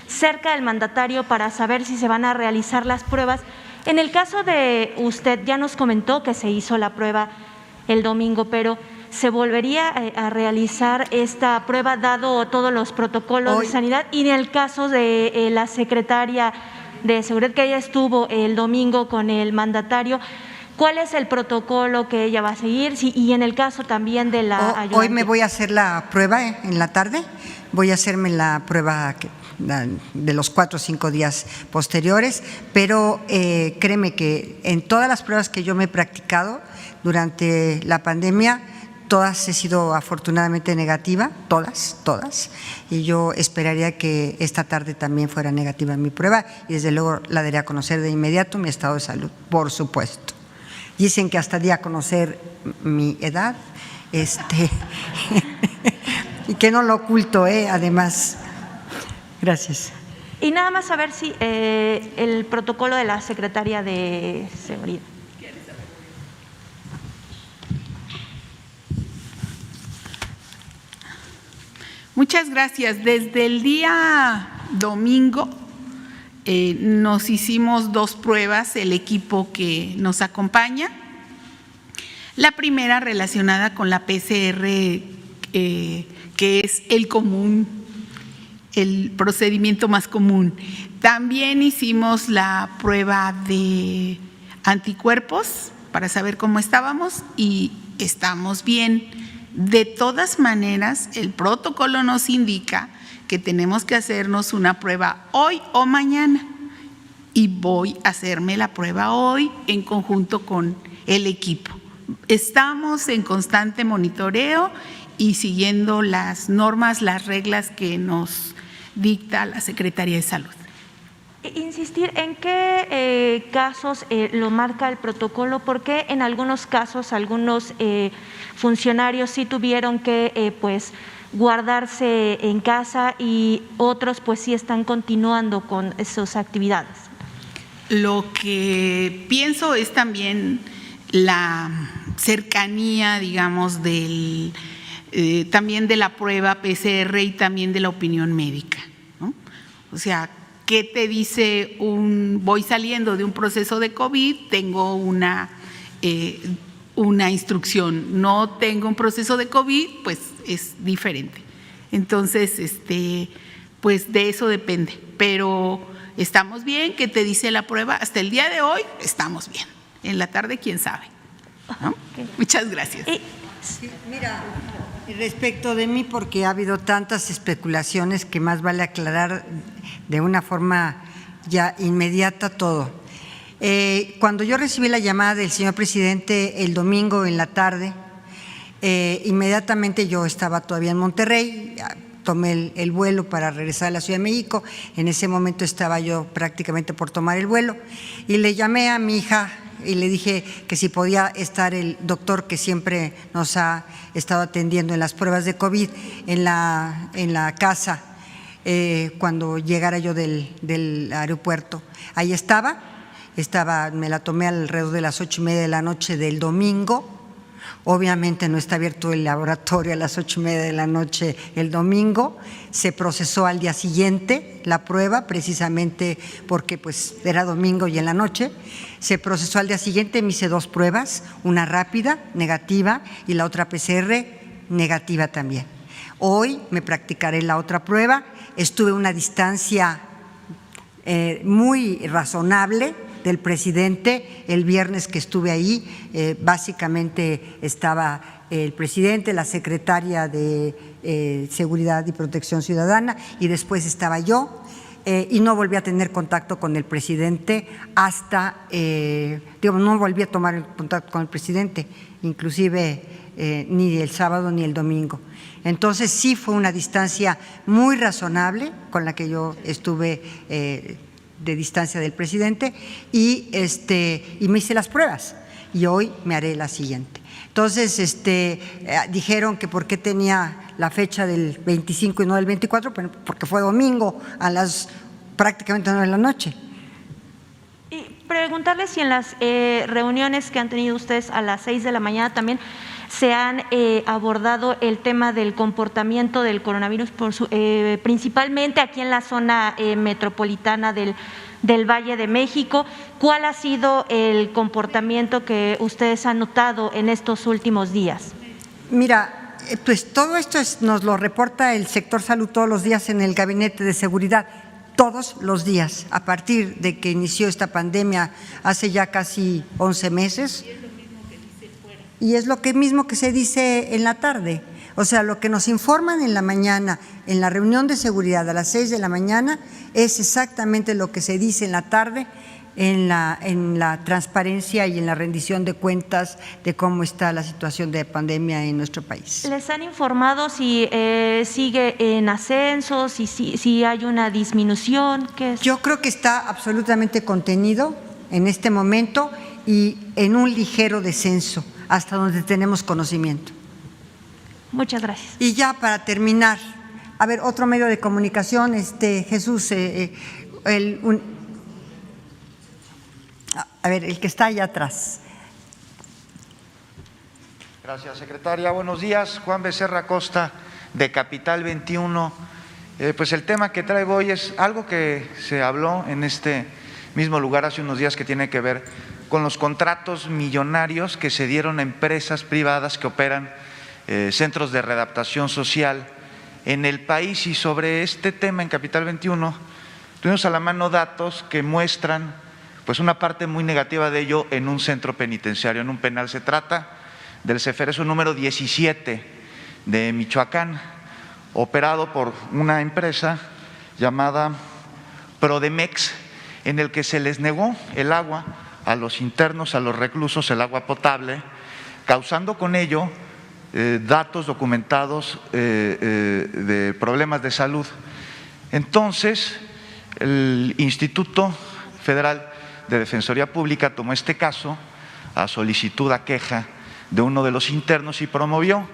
cerca del mandatario para saber si se van a realizar las pruebas. En el caso de usted, ya nos comentó que se hizo la prueba el domingo, pero ¿se volvería a realizar esta prueba dado todos los protocolos de sanidad? Y en el caso de la secretaria de Seguridad, que ella estuvo el domingo con el mandatario, ¿cuál es el protocolo que ella va a seguir? Y en el caso también de la ayudante. Hoy me voy a hacer la prueba en la tarde, voy a hacerme la prueba de los 4 o 5 días posteriores, pero créeme que en todas las pruebas que yo me he practicado durante la pandemia, todas he sido afortunadamente negativa, todas, y yo esperaría que esta tarde también fuera negativa mi prueba y desde luego la daré a conocer de inmediato mi estado de salud, por supuesto. Dicen que hasta di a conocer mi edad, y que no lo oculto, además. Gracias. Y nada más saber si el protocolo de la Secretaría de Seguridad. Muchas gracias. Desde el día domingo nos hicimos 2 pruebas, el equipo que nos acompaña. La primera relacionada con la PCR, que es el común, el procedimiento más común. También hicimos la prueba de anticuerpos para saber cómo estábamos y estamos bien. De todas maneras, el protocolo nos indica que tenemos que hacernos una prueba hoy o mañana y voy a hacerme la prueba hoy en conjunto con el equipo. Estamos en constante monitoreo y siguiendo las normas, las reglas que nos dicta la Secretaría de Salud. Insistir en qué casos lo marca el protocolo, porque en algunos casos algunos funcionarios sí tuvieron que pues guardarse en casa y otros pues sí están continuando con sus actividades. Lo que pienso es también la cercanía, digamos, también de la prueba PCR y también de la opinión médica, ¿no? O sea, ¿qué te dice voy saliendo de un proceso de COVID, tengo una instrucción, no tengo un proceso de COVID, pues es diferente. Entonces, pues de eso depende, pero estamos bien. ¿Qué te dice la prueba? Hasta el día de hoy estamos bien. En la tarde, quién sabe, ¿no? Okay. Muchas gracias. Sí, mira, respecto de mí, porque ha habido tantas especulaciones que más vale aclarar de una forma ya inmediata todo. Cuando yo recibí la llamada del señor presidente el domingo en la tarde, inmediatamente yo estaba todavía en Monterrey, tomé el vuelo para regresar a la Ciudad de México. En ese momento estaba yo prácticamente por tomar el vuelo y le llamé a mi hija y le dije que si podía estar el doctor que siempre nos ha estado atendiendo en las pruebas de COVID en la casa cuando llegara yo del aeropuerto. Ahí estaba, me la tomé alrededor de las 8:30 de la noche del domingo. Obviamente no está abierto el laboratorio a las 8:30 de la noche el domingo. Se procesó al día siguiente la prueba, precisamente porque pues era domingo y en la noche. Se procesó al día siguiente, me hice 2 pruebas, una rápida, negativa, y la otra PCR, negativa también. Hoy me practicaré la otra prueba. Estuve a una distancia muy razonable del presidente. El viernes que estuve ahí, básicamente estaba el presidente, la secretaria de Seguridad y Protección Ciudadana, y después estaba yo, y no volví a tener contacto con el presidente hasta, no volví a tomar el contacto con el presidente, inclusive ni el sábado ni el domingo. Entonces sí fue una distancia muy razonable con la que yo estuve de distancia del presidente y me hice las pruebas y hoy me haré la siguiente. Entonces dijeron que por qué tenía la fecha del 25 y no del 24, porque fue domingo a las prácticamente 9 de la noche. Y preguntarle si en las reuniones que han tenido ustedes a las 6 de la mañana también se han abordado el tema del comportamiento del coronavirus, principalmente aquí en la zona metropolitana del Valle de México. ¿Cuál ha sido el comportamiento que ustedes han notado en estos últimos días? Mira, pues todo esto nos lo reporta el sector salud todos los días en el Gabinete de Seguridad, todos los días, a partir de que inició esta pandemia hace ya casi 11 meses. Y es lo mismo que se dice en la tarde. O sea, lo que nos informan en la mañana, en la reunión de seguridad a las 6 de la mañana, es exactamente lo que se dice en la tarde en la transparencia y en la rendición de cuentas de cómo está la situación de pandemia en nuestro país. ¿Les han informado si sigue en ascenso, si hay una disminución? ¿Qué es? Yo creo que está absolutamente contenido en este momento y en un ligero descenso, hasta donde tenemos conocimiento. Muchas gracias. Y ya para terminar, a ver, otro medio de comunicación, Jesús, el que está allá atrás. Gracias, secretaria. Buenos días. Juan Becerra Costa, de Capital 21. Pues el tema que traigo hoy es algo que se habló en este mismo lugar hace unos días, que tiene que ver con los contratos millonarios que se dieron a empresas privadas que operan centros de readaptación social en el país. Y sobre este tema en Capital 21 tuvimos a la mano datos que muestran pues una parte muy negativa de ello en un centro penitenciario, en un penal. Se trata del Ceferezo número 17 de Michoacán, operado por una empresa llamada Prodemex, en el que se les negó el agua a los internos, a los reclusos, el agua potable, causando con ello datos documentados de problemas de salud. Entonces, el Instituto Federal de Defensoría Pública tomó este caso a solicitud, a queja de uno de los internos, y promovió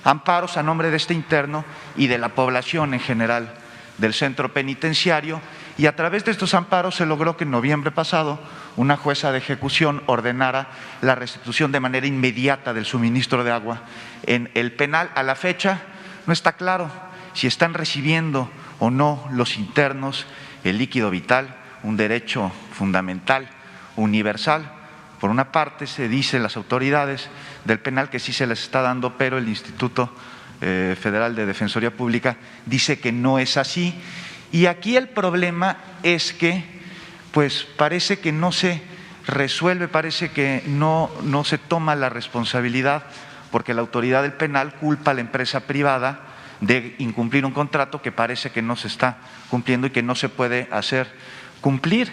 amparos a nombre de este interno y de la población en general del centro penitenciario, Y a través de estos amparos se logró que en noviembre pasado una jueza de ejecución ordenara la restitución de manera inmediata del suministro de agua en el penal. A la fecha no está claro si están recibiendo o no los internos el líquido vital, un derecho fundamental, universal. Por una parte se dice las autoridades del penal que sí se les está dando, pero el Instituto Federal de Defensoría Pública dice que no es así. Y aquí el problema es que pues parece que no se resuelve, parece que no se toma la responsabilidad, porque la autoridad del penal culpa a la empresa privada de incumplir un contrato que parece que no se está cumpliendo y que no se puede hacer cumplir.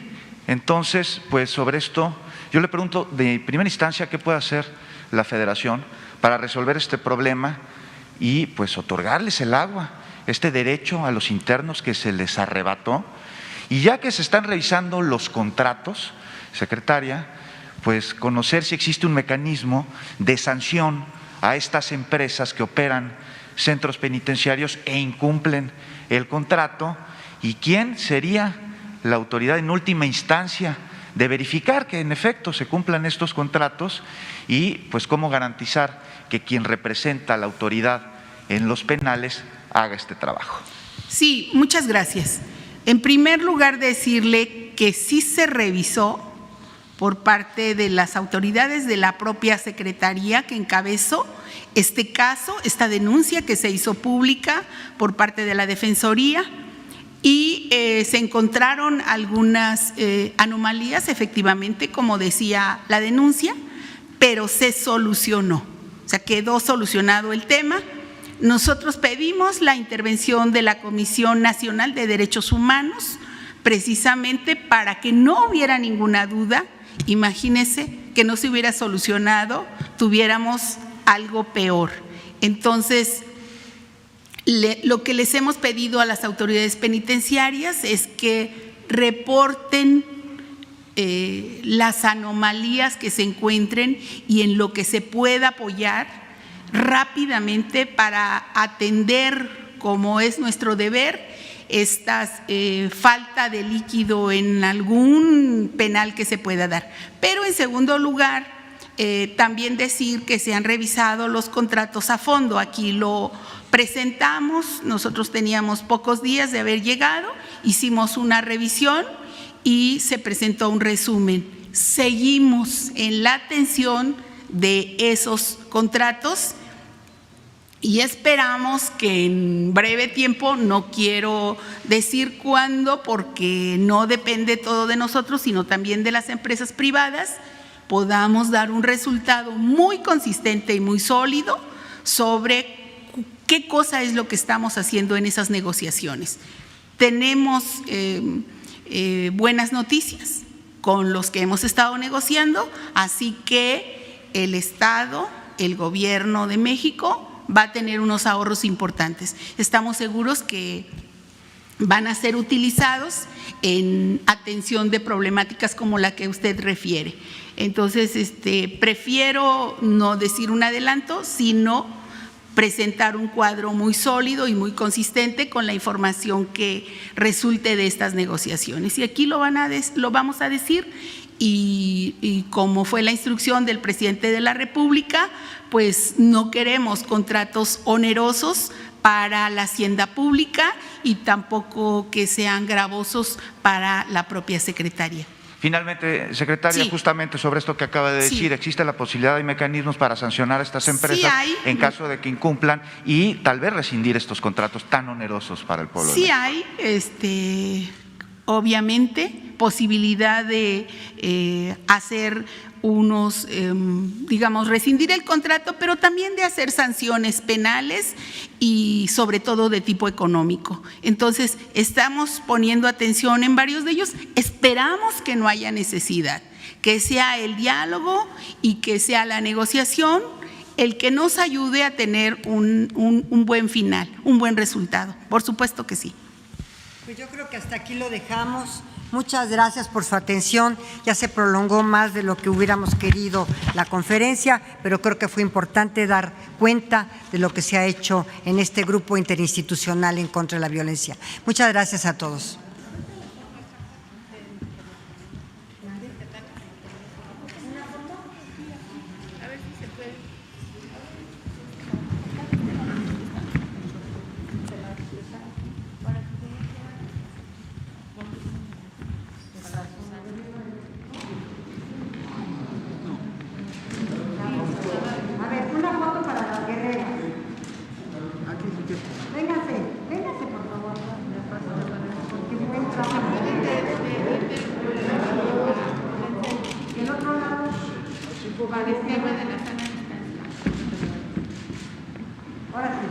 Entonces, pues sobre esto yo le pregunto de primera instancia qué puede hacer la Federación para resolver este problema y pues otorgarles el agua, este derecho a los internos que se les arrebató. Y ya que se están revisando los contratos, secretaria, pues conocer si existe un mecanismo de sanción a estas empresas que operan centros penitenciarios e incumplen el contrato, y quién sería la autoridad en última instancia de verificar que en efecto se cumplan estos contratos, y pues cómo garantizar que quien representa a la autoridad en los penales haga este trabajo. Sí, muchas gracias. En primer lugar, decirle que sí se revisó por parte de las autoridades de la propia Secretaría que encabezó este caso, esta denuncia que se hizo pública por parte de la Defensoría, y se encontraron algunas anomalías, efectivamente, como decía la denuncia, pero se solucionó, o sea, quedó solucionado el tema. Nosotros pedimos la intervención de la Comisión Nacional de Derechos Humanos precisamente para que no hubiera ninguna duda. Imagínense que no se hubiera solucionado, tuviéramos algo peor. Entonces, lo que les hemos pedido a las autoridades penitenciarias es que reporten las anomalías que se encuentren y en lo que se pueda apoyar rápidamente para atender, como es nuestro deber, estas falta de líquido en algún penal que se pueda dar. Pero en segundo lugar, también decir que se han revisado los contratos a fondo. Aquí lo presentamos, nosotros teníamos pocos días de haber llegado, hicimos una revisión y se presentó un resumen. Seguimos en la atención de esos contratos y esperamos que en breve tiempo, no quiero decir cuándo porque no depende todo de nosotros, sino también de las empresas privadas, podamos dar un resultado muy consistente y muy sólido sobre qué cosa es lo que estamos haciendo en esas negociaciones. Tenemos buenas noticias con los que hemos estado negociando, así que el Estado, el Gobierno de México va a tener unos ahorros importantes. Estamos seguros que van a ser utilizados en atención de problemáticas como la que usted refiere. Entonces, prefiero no decir un adelanto, sino presentar un cuadro muy sólido y muy consistente con la información que resulte de estas negociaciones. Y aquí lo vamos a decir, y como fue la instrucción del presidente de la República, pues no queremos contratos onerosos para la hacienda pública y tampoco que sean gravosos para la propia Secretaría. Finalmente, secretaria, sí, justamente sobre esto que acaba de decir, ¿existe la posibilidad y mecanismos para sancionar a estas empresas en caso de que incumplan y tal vez rescindir estos contratos tan onerosos para el pueblo? Sí hay, obviamente, posibilidad de hacer unos, digamos, rescindir el contrato, pero también de hacer sanciones penales y sobre todo de tipo económico. Entonces, estamos poniendo atención en varios de ellos. Esperamos que no haya necesidad, que sea el diálogo y que sea la negociación el que nos ayude a tener un buen final, un buen resultado. Por supuesto que sí. Pues yo creo que hasta aquí lo dejamos. Muchas gracias por su atención. Ya se prolongó más de lo que hubiéramos querido la conferencia, pero creo que fue importante dar cuenta de lo que se ha hecho en este grupo interinstitucional en contra de la violencia. Muchas gracias a todos. Para el cierre de la sana distancia. Ahora sí.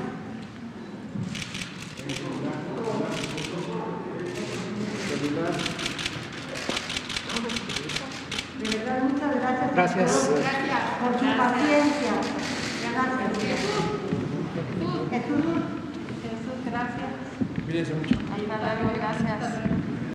De verdad, muchas gracias. Gracias. Por su paciencia. Gracias. Jesús, gracias. Cuídense mucho. Hasta luego, gracias.